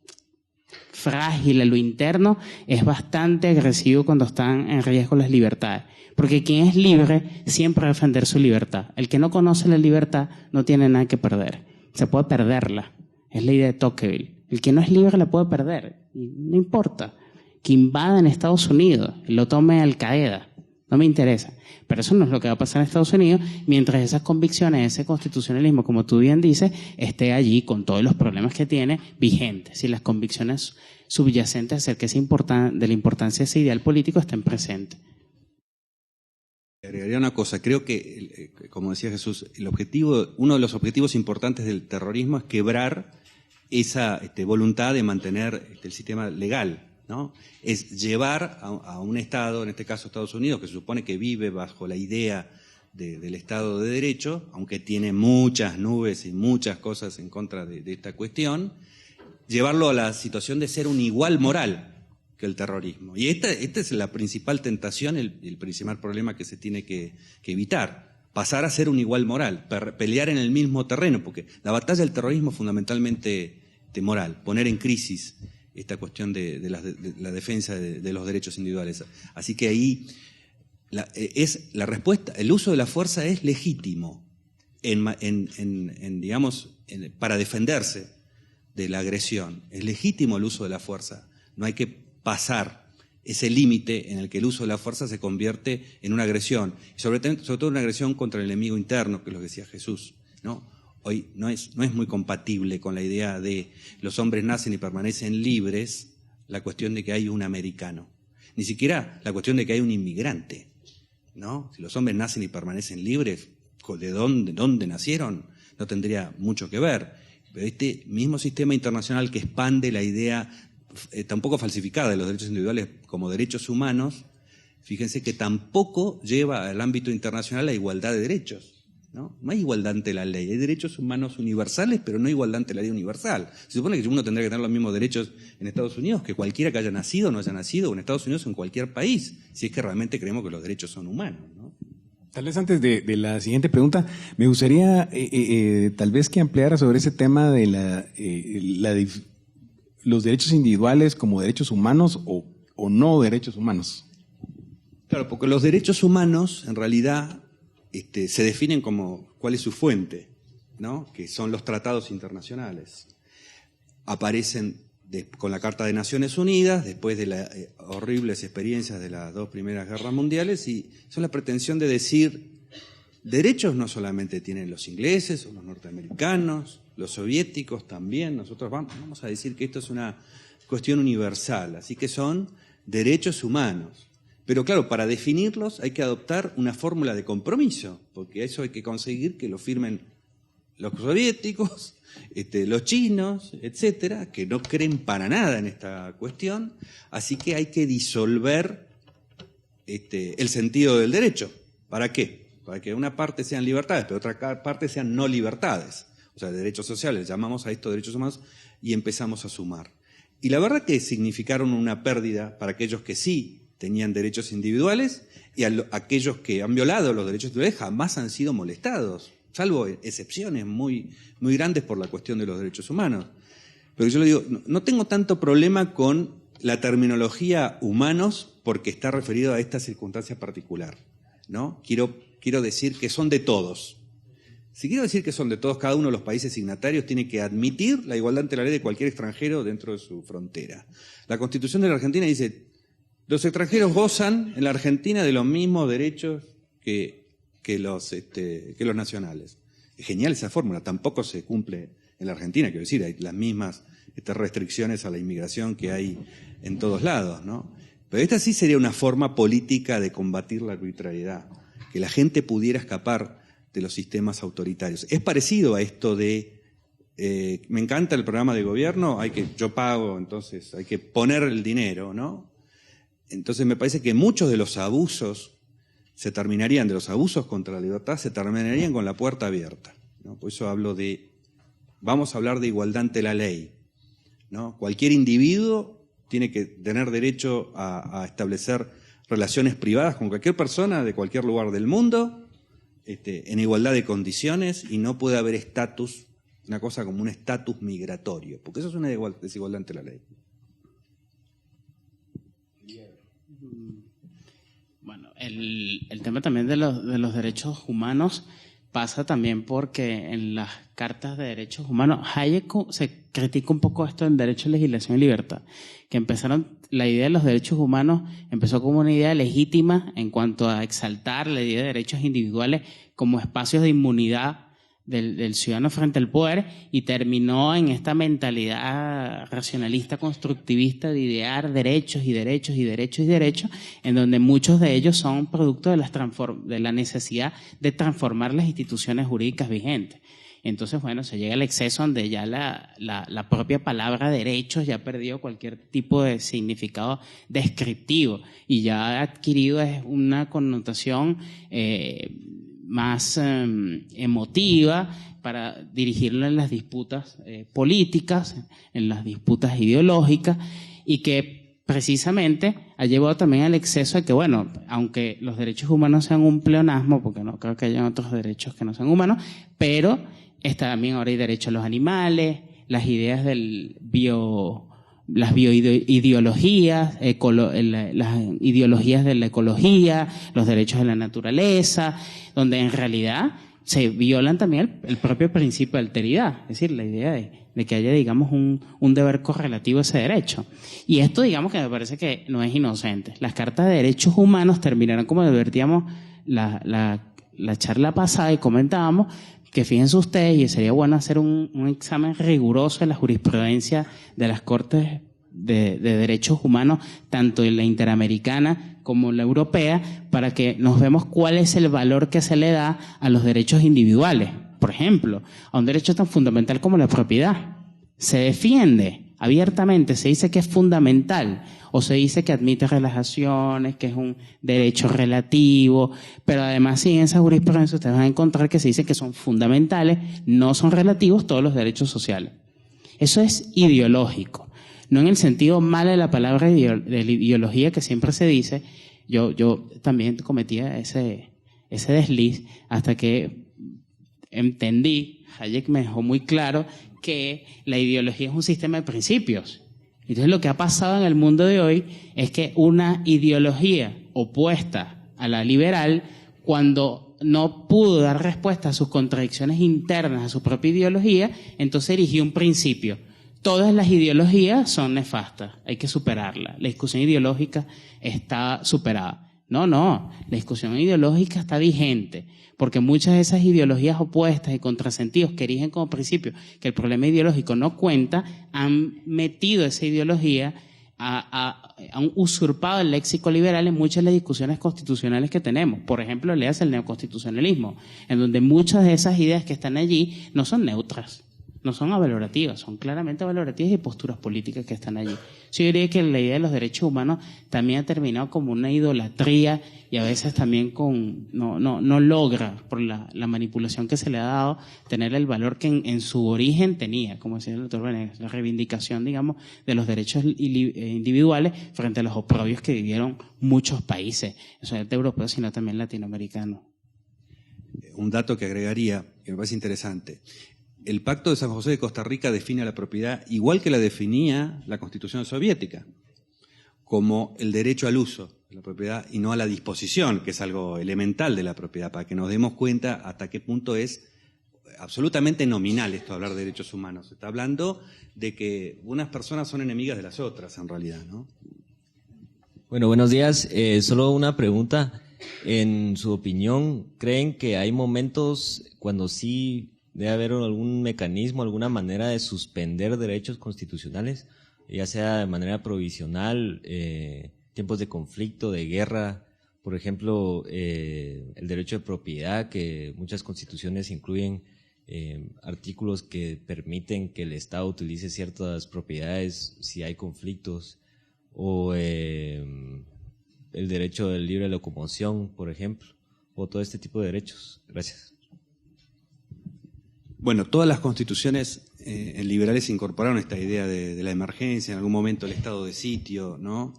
frágil en lo interno, es bastante agresivo cuando están en riesgo las libertades. Porque quien es libre siempre va a defender su libertad. El que no conoce la libertad no tiene nada que perder. Se puede perderla. Es la idea de Tocqueville. El que no es libre la puede perder. Y no importa. Que invadan Estados Unidos, lo tome Al Qaeda. No me interesa. Pero eso no es lo que va a pasar en Estados Unidos mientras esas convicciones, ese constitucionalismo, como tú bien dices, esté allí con todos los problemas que tiene vigentes. Si las convicciones subyacentes acerca de la importancia de ese ideal político estén presentes. Agregaría una cosa. Creo que, como decía Jesús, uno de los objetivos importantes del terrorismo es quebrar esa voluntad de mantener el sistema legal, ¿no? Es llevar a un Estado, en este caso Estados Unidos, que se supone que vive bajo la idea del Estado de Derecho, aunque tiene muchas nubes y muchas cosas en contra de esta cuestión, llevarlo a la situación de ser un igual moral que el terrorismo. Y esta es la principal tentación, el principal problema que se tiene que evitar. Pasar a ser un igual moral, pelear en el mismo terreno, porque la batalla del terrorismo es fundamentalmente moral, poner en crisis esta cuestión de la defensa de los derechos individuales. Así que ahí la respuesta, el uso de la fuerza es legítimo para defenderse de la agresión. Es legítimo el uso de la fuerza. No hay que pasar ese límite en el que el uso de la fuerza se convierte en una agresión, sobre todo una agresión contra el enemigo interno, que es lo que decía Jesús, ¿no? Hoy no es muy compatible con la idea de los hombres nacen y permanecen libres la cuestión de que hay un americano, ni siquiera la cuestión de que hay un inmigrante, ¿no? Si los hombres nacen y permanecen libres, ¿de dónde nacieron? No tendría mucho que ver. Pero este mismo sistema internacional que expande la idea tampoco falsificada de los derechos individuales como derechos humanos, fíjense que tampoco lleva al ámbito internacional la igualdad de derechos. ¿No? No hay igualdad ante la ley, hay derechos humanos universales, pero no igualdad ante la ley universal. Se supone que uno tendría que tener los mismos derechos en Estados Unidos que cualquiera que haya nacido o no haya nacido, o en Estados Unidos o en cualquier país, si es que realmente creemos que los derechos son humanos, ¿no? Tal vez antes de la siguiente pregunta, me gustaría tal vez que ampliara sobre ese tema de los derechos individuales como derechos humanos o no derechos humanos. Claro, porque los derechos humanos en realidad se definen como cuál es su fuente, ¿no? Que son los tratados internacionales. Aparecen con la Carta de Naciones Unidas, después de las horribles experiencias de las 2 primeras guerras mundiales, y son la pretensión de decir, derechos no solamente tienen los ingleses o los norteamericanos, los soviéticos también, nosotros vamos a decir que esto es una cuestión universal, así que son derechos humanos. Pero claro, para definirlos hay que adoptar una fórmula de compromiso, porque eso hay que conseguir que lo firmen los soviéticos, los chinos, etcétera, que no creen para nada en esta cuestión, así que hay que disolver el sentido del derecho. ¿Para qué? Para que una parte sean libertades, pero otra parte sean no libertades. O sea, derechos sociales, llamamos a estos derechos humanos y empezamos a sumar. Y la verdad que significaron una pérdida para aquellos que sí tenían derechos individuales y aquellos que han violado los derechos individuales jamás han sido molestados, salvo excepciones muy, muy grandes por la cuestión de los derechos humanos. Pero yo le digo, no tengo tanto problema con la terminología humanos porque está referido a esta circunstancia particular, ¿no? Quiero decir que son de todos. Si quiero decir que son de todos, cada uno de los países signatarios tiene que admitir la igualdad ante la ley de cualquier extranjero dentro de su frontera. La Constitución de la Argentina dice: los extranjeros gozan en la Argentina de los mismos derechos que los nacionales. Es genial esa fórmula, tampoco se cumple en la Argentina, quiero decir, hay las mismas restricciones a la inmigración que hay en todos lados, ¿no? Pero esta sí sería una forma política de combatir la arbitrariedad, que la gente pudiera escapar de los sistemas autoritarios. Es parecido a esto de me encanta el programa de gobierno, yo pago, entonces hay que poner el dinero, ¿no? Entonces me parece que muchos de los abusos de los abusos contra la libertad se terminarían con la puerta abierta, ¿no? Por eso vamos a hablar de igualdad ante la ley, ¿no? Cualquier individuo tiene que tener derecho a establecer relaciones privadas con cualquier persona de cualquier lugar del mundo, en igualdad de condiciones, y no puede haber estatus, una cosa como un estatus migratorio, porque eso es una desigualdad ante la ley. Bueno, el tema también de los derechos humanos pasa también porque en las cartas de derechos humanos, Hayek se critica un poco esto en Derecho, Legislación y Libertad, que la idea de los derechos humanos empezó como una idea legítima en cuanto a exaltar la idea de derechos individuales como espacios de inmunidad del ciudadano frente al poder, y terminó en esta mentalidad racionalista constructivista de idear derechos y derechos y derechos y derechos, en donde muchos de ellos son producto de la necesidad de transformar las instituciones jurídicas vigentes. Entonces, bueno, se llega al exceso donde ya la propia palabra derechos ya ha perdido cualquier tipo de significado descriptivo y ya ha adquirido una connotación más emotiva para dirigirlo en las disputas políticas, en las disputas ideológicas, y que precisamente ha llevado también al exceso de que, bueno, aunque los derechos humanos sean un pleonasmo, porque no creo que haya otros derechos que no sean humanos, pero también ahora hay derecho a los animales, las ideas las bioideologías, las ideologías de la ecología, los derechos de la naturaleza, donde en realidad se violan también el propio principio de alteridad, es decir, la idea de que haya, digamos, un deber correlativo a ese derecho. Y esto, digamos, que me parece que no es inocente. Las cartas de derechos humanos terminaron, como advertíamos la charla pasada y comentábamos, que fíjense ustedes, y sería bueno hacer un examen riguroso de la jurisprudencia de las Cortes de Derechos Humanos, tanto en la interamericana como la europea, para que nos vemos cuál es el valor que se le da a los derechos individuales. Por ejemplo, a un derecho tan fundamental como la propiedad. Se defiende abiertamente se dice que es fundamental, o se dice que admite relajaciones, que es un derecho relativo, pero además sí en esa jurisprudencia ustedes van a encontrar que se dice que son fundamentales, no son relativos todos los derechos sociales. Eso es ideológico, no en el sentido malo de la palabra de la ideología que siempre se dice. Yo también cometía ese desliz hasta que entendí, Hayek me dejó muy claro que la ideología es un sistema de principios. Entonces lo que ha pasado en el mundo de hoy es que una ideología opuesta a la liberal, cuando no pudo dar respuesta a sus contradicciones internas, a su propia ideología, entonces erigió un principio. Todas las ideologías son nefastas, hay que superarla. La discusión ideológica está superada. No, la discusión ideológica está vigente, porque muchas de esas ideologías opuestas y contrasentidos que erigen como principio que el problema ideológico no cuenta, han metido esa ideología, han usurpado el léxico liberal en muchas de las discusiones constitucionales que tenemos. Por ejemplo, léase el neoconstitucionalismo, en donde muchas de esas ideas que están allí no son neutras, no son avalorativas, son claramente valorativas y posturas políticas que están allí. Yo diría que la idea de los derechos humanos también ha terminado como una idolatría y a veces también no logra, por la manipulación que se le ha dado, tener el valor que en su origen tenía, como decía el doctor Benegas, la reivindicación, digamos, de los derechos individuales frente a los oprobios que vivieron muchos países, no solamente europeos, sino también latinoamericanos. Un dato que agregaría, que me parece interesante. El Pacto de San José de Costa Rica define a la propiedad igual que la definía la Constitución soviética, como el derecho al uso de la propiedad y no a la disposición, que es algo elemental de la propiedad, para que nos demos cuenta hasta qué punto es absolutamente nominal esto de hablar de derechos humanos. Se está hablando de que unas personas son enemigas de las otras, en realidad, ¿no? Bueno, buenos días. Solo una pregunta. En su opinión, ¿creen que hay momentos cuando sí debe haber algún mecanismo, alguna manera de suspender derechos constitucionales, ya sea de manera provisional, tiempos de conflicto, de guerra, por ejemplo, el derecho de propiedad, que muchas constituciones incluyen artículos que permiten que el Estado utilice ciertas propiedades si hay conflictos, o el derecho de libre locomoción, por ejemplo, o todo este tipo de derechos? Gracias. Bueno, todas las constituciones liberales incorporaron esta idea de la emergencia, en algún momento el estado de sitio, ¿no?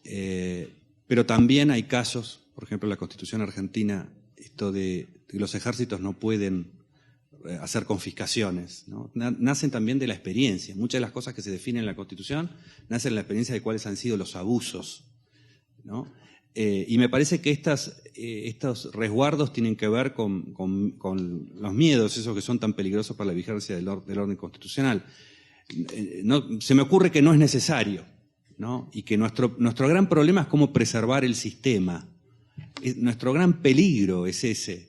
Pero también hay casos, por ejemplo, la Constitución argentina, esto de que los ejércitos no pueden hacer confiscaciones, ¿no? Nacen también de la experiencia. Muchas de las cosas que se definen en la Constitución nacen de la experiencia de cuáles han sido los abusos, ¿no? Y me parece que estos resguardos tienen que ver con los miedos, esos que son tan peligrosos para la vigencia del orden constitucional. Se me ocurre que no es necesario, ¿no? Y que nuestro gran problema es cómo preservar el sistema. Nuestro gran peligro es ese,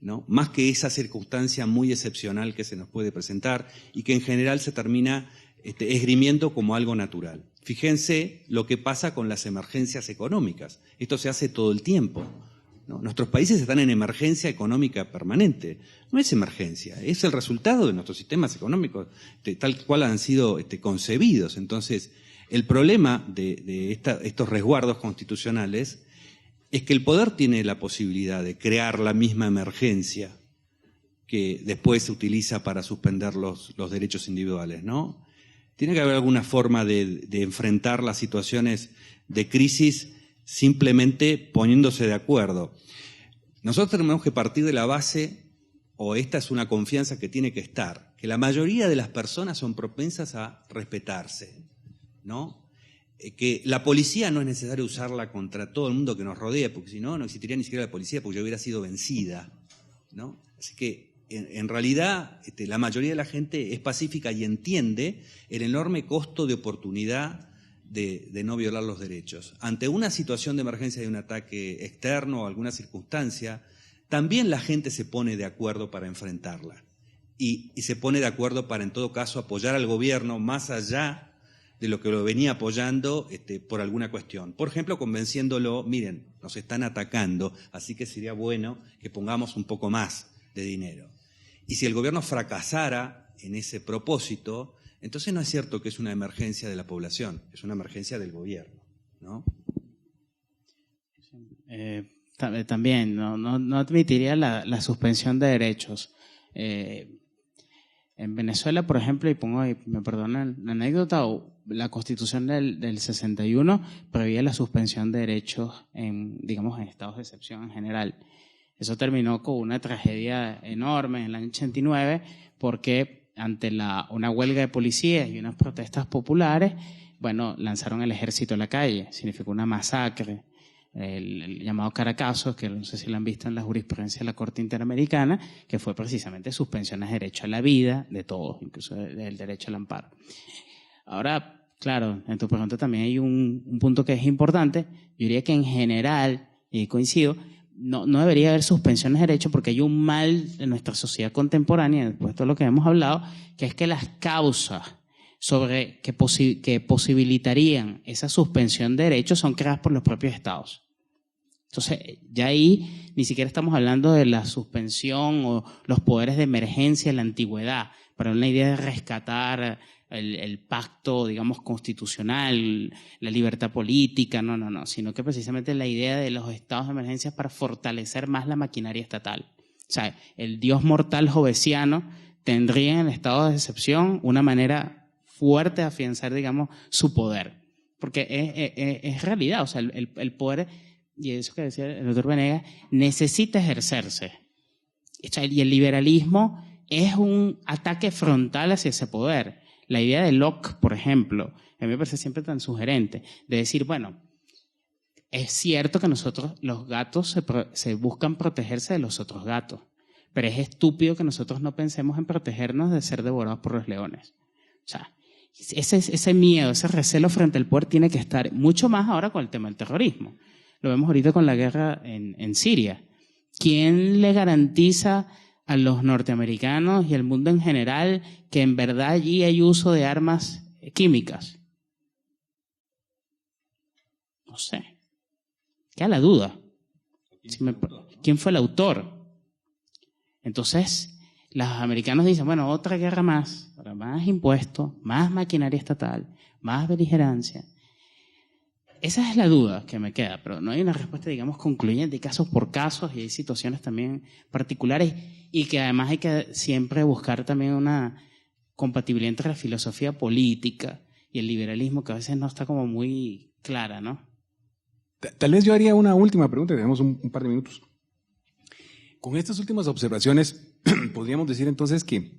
¿no? Más que esa circunstancia muy excepcional que se nos puede presentar y que en general se termina esgrimiendo como algo natural. Fíjense lo que pasa con las emergencias económicas. Esto se hace todo el tiempo, ¿no? Nuestros países están en emergencia económica permanente. No es emergencia, es el resultado de nuestros sistemas económicos tal cual han sido concebidos. Entonces, el problema de estos resguardos constitucionales es que el poder tiene la posibilidad de crear la misma emergencia que después se utiliza para suspender los derechos individuales, ¿no? Tiene que haber alguna forma de enfrentar las situaciones de crisis simplemente poniéndose de acuerdo. Nosotros tenemos que partir de la base, o esta es una confianza que tiene que estar, que la mayoría de las personas son propensas a respetarse, ¿no? Que la policía no es necesario usarla contra todo el mundo que nos rodea, porque si no, no existiría ni siquiera la policía, porque ya hubiera sido vencida, ¿no? Así que en realidad la mayoría de la gente es pacífica y entiende el enorme costo de oportunidad de no violar los derechos. Ante una situación de emergencia de un ataque externo o alguna circunstancia, también la gente se pone de acuerdo para enfrentarla y se pone de acuerdo para, en todo caso, apoyar al gobierno más allá de lo que lo venía apoyando por alguna cuestión. Por ejemplo, convenciéndolo, miren, nos están atacando, así que sería bueno que pongamos un poco más de dinero. Y si el gobierno fracasara en ese propósito, entonces no es cierto que es una emergencia de la población, es una emergencia del gobierno, ¿no? También, no admitiría la suspensión de derechos. En Venezuela, por ejemplo, y pongo ahí, me perdonan la anécdota, la Constitución del 61 preveía la suspensión de derechos en estados de excepción en general. Eso terminó con una tragedia enorme en el año 89 porque ante una huelga de policías y unas protestas populares, lanzaron el ejército a la calle. Significó una masacre. El llamado Caracazo, que no sé si lo han visto en la jurisprudencia de la Corte Interamericana, que fue precisamente suspensión de derecho a la vida de todos, incluso del derecho al amparo. Ahora, claro, en tu pregunta también hay un punto que es importante. Yo diría que en general, y coincido, no debería haber suspensiones de derecho porque hay un mal en nuestra sociedad contemporánea, después de todo lo que hemos hablado, que es que las causas que posibilitarían esa suspensión de derechos son creadas por los propios estados. Entonces, ya ahí ni siquiera estamos hablando de la suspensión o los poderes de emergencia en la antigüedad, para una idea de rescatar el pacto, constitucional, la libertad política, no, sino que precisamente la idea de los estados de emergencia para fortalecer más la maquinaria estatal. O sea, el dios mortal jovesiano tendría en el estado de excepción una manera fuerte de afianzar, su poder. Porque es realidad, o sea, el poder, y eso que decía el doctor Venegas, necesita ejercerse. O sea, y el liberalismo es un ataque frontal hacia ese poder. La idea de Locke, por ejemplo, a mí me parece siempre tan sugerente, de decir, es cierto que nosotros, los gatos, se buscan protegerse de los otros gatos, pero es estúpido que nosotros no pensemos en protegernos de ser devorados por los leones. O sea, ese miedo, ese recelo frente al poder tiene que estar mucho más ahora con el tema del terrorismo. Lo vemos ahorita con la guerra en Siria. ¿Quién le garantiza a los norteamericanos y al mundo en general que en verdad allí hay uso de armas químicas? No sé. Queda la duda. ¿Quién fue el autor? Entonces, los americanos dicen, otra guerra más, más impuestos, más maquinaria estatal, más beligerancia. Esa es la duda que me queda, pero no hay una respuesta, concluyente, hay casos por casos y hay situaciones también particulares y que además hay que siempre buscar también una compatibilidad entre la filosofía política y el liberalismo, que a veces no está como muy clara, ¿no? Tal vez yo haría una última pregunta, tenemos un par de minutos. Con estas últimas observaciones, podríamos decir entonces que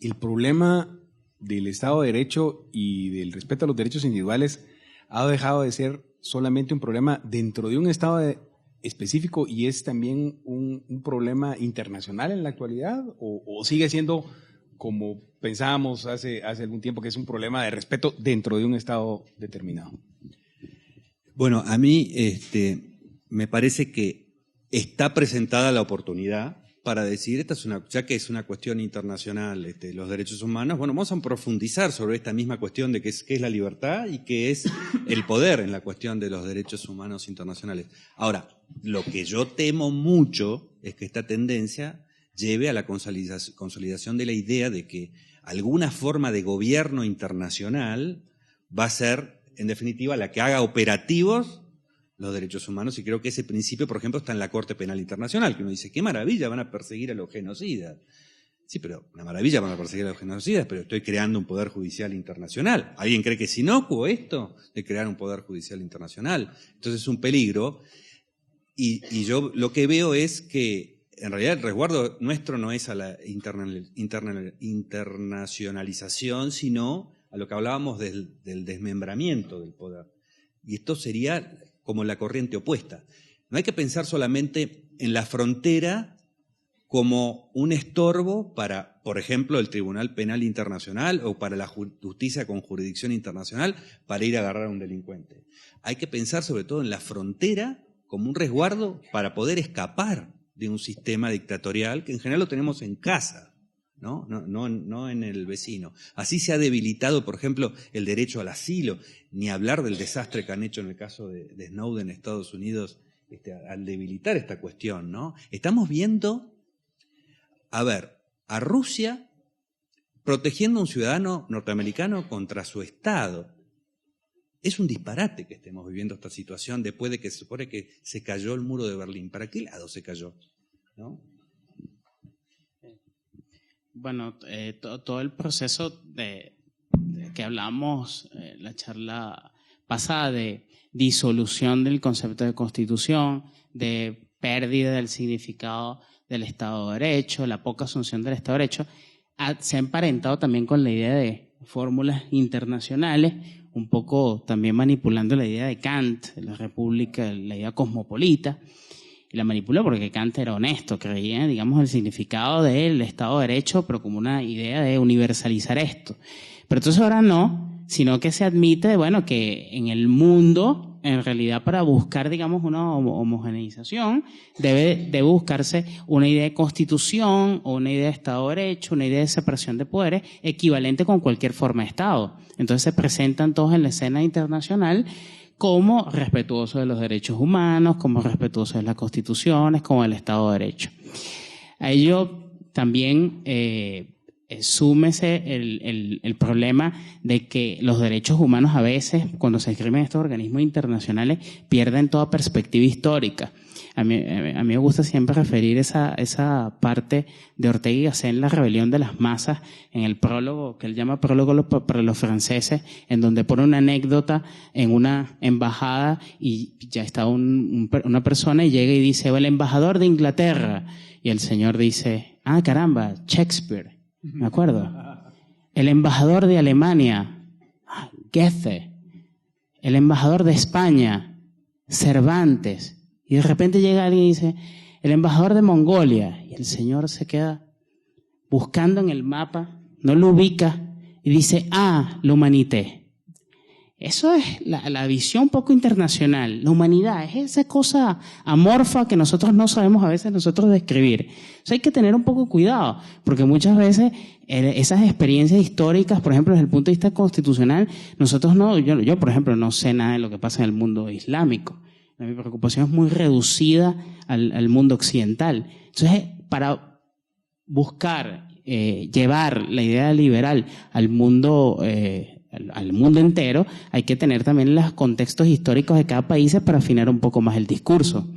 el problema del Estado de Derecho y del respeto a los derechos individuales ha dejado de ser solamente un problema dentro de un Estado específico y es también un problema internacional en la actualidad, o sigue siendo, como pensábamos hace algún tiempo, que es un problema de respeto dentro de un Estado determinado. Bueno, a mí me parece que está presentada la oportunidad para decir, ya que es una cuestión internacional, los derechos humanos, vamos a profundizar sobre esta misma cuestión de qué es la libertad y qué es el poder en la cuestión de los derechos humanos internacionales. Ahora, lo que yo temo mucho es que esta tendencia lleve a la consolidación de la idea de que alguna forma de gobierno internacional va a ser, en definitiva, la que haga operativos los derechos humanos, y creo que ese principio, por ejemplo, está en la Corte Penal Internacional, que uno dice, qué maravilla, van a perseguir a los genocidas. Sí, pero una maravilla, van a perseguir a los genocidas, pero estoy creando un poder judicial internacional. ¿Alguien cree que es inocuo esto de crear un poder judicial internacional? Entonces es un peligro, y yo lo que veo es que en realidad el resguardo nuestro no es a la internacionalización, sino a lo que hablábamos del desmembramiento del poder. Y esto sería como la corriente opuesta. No hay que pensar solamente en la frontera como un estorbo para, por ejemplo, el Tribunal Penal Internacional o para la justicia con jurisdicción internacional para ir a agarrar a un delincuente. Hay que pensar sobre todo en la frontera como un resguardo para poder escapar de un sistema dictatorial que en general lo tenemos en casa, no en el vecino. Así se ha debilitado, por ejemplo, el derecho al asilo, ni hablar del desastre que han hecho en el caso de Snowden en Estados Unidos al debilitar esta cuestión, ¿no? Estamos viendo, a Rusia protegiendo a un ciudadano norteamericano contra su Estado. Es un disparate que estemos viviendo esta situación después de que se supone que se cayó el muro de Berlín. ¿Para qué lado se cayó? ¿No? Bueno, todo el proceso de que hablamos, la charla pasada, de disolución del concepto de constitución, de pérdida del significado del Estado de Derecho, la poca asunción del Estado de Derecho, se ha emparentado también con la idea de fórmulas internacionales, un poco también manipulando la idea de Kant, de la república, la idea cosmopolita, y la manipuló porque Kant era honesto, creía, digamos, el significado del Estado de Derecho, pero como una idea de universalizar esto. Pero entonces ahora no, sino que se admite, bueno, que en el mundo, en realidad para buscar, digamos, una homogeneización, debe buscarse una idea de constitución o una idea de Estado de Derecho, una idea de separación de poderes equivalente con cualquier forma de Estado. Entonces se presentan todos en la escena internacional como respetuosos de los derechos humanos, como respetuosos de las constituciones, como del Estado de Derecho. A ello también súmese el problema de que los derechos humanos a veces, cuando se escriben estos organismos internacionales, pierden toda perspectiva histórica. A mí me gusta siempre referir esa parte de Ortega y Gasset en La rebelión de las masas, en el prólogo, que él llama prólogo para los franceses, en donde pone una anécdota en una embajada y ya está una persona y llega y dice, el embajador de Inglaterra. Y el señor dice, caramba, Shakespeare, me acuerdo. El embajador de Alemania, Goethe. El embajador de España, Cervantes. Y de repente llega alguien y dice, el embajador de Mongolia. Y el señor se queda buscando en el mapa, no lo ubica y dice, la humanité. Eso es la visión poco internacional. La humanidad es esa cosa amorfa que nosotros no sabemos a veces nosotros describir. Eso hay que tener un poco cuidado, porque muchas veces esas experiencias históricas, por ejemplo, desde el punto de vista constitucional, nosotros yo por ejemplo no sé nada de lo que pasa en el mundo islámico. Mi preocupación es muy reducida al mundo occidental. Entonces, para buscar llevar la idea liberal al mundo entero, hay que tener también los contextos históricos de cada país para afinar un poco más el discurso.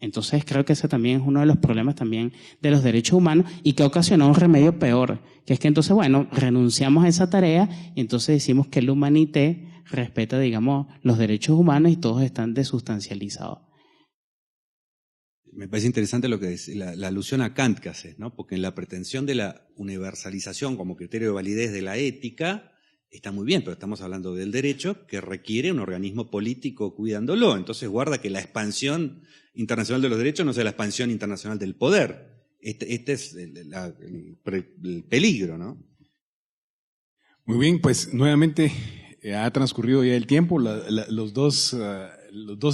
Entonces, creo que ese también es uno de los problemas también de los derechos humanos y que ocasionó un remedio peor, que es que entonces, renunciamos a esa tarea y entonces decimos que la humanité respeta, digamos, los derechos humanos y todos están desustancializados. Me parece interesante lo que es la alusión a Kant que haces, ¿no? Porque en la pretensión de la universalización como criterio de validez de la ética está muy bien, pero estamos hablando del derecho que requiere un organismo político cuidándolo. Entonces guarda que la expansión internacional de los derechos no sea la expansión internacional del poder. Este es el peligro, ¿no? Muy bien, pues nuevamente ha transcurrido ya el tiempo. Los dos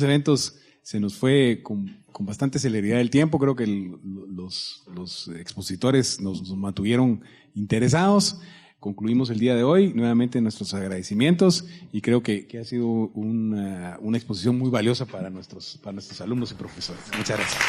eventos se nos fue con bastante celeridad el tiempo. Creo que los expositores nos mantuvieron interesados. Concluimos el día de hoy. Nuevamente nuestros agradecimientos y creo que ha sido una exposición muy valiosa para nuestros alumnos y profesores. Muchas gracias.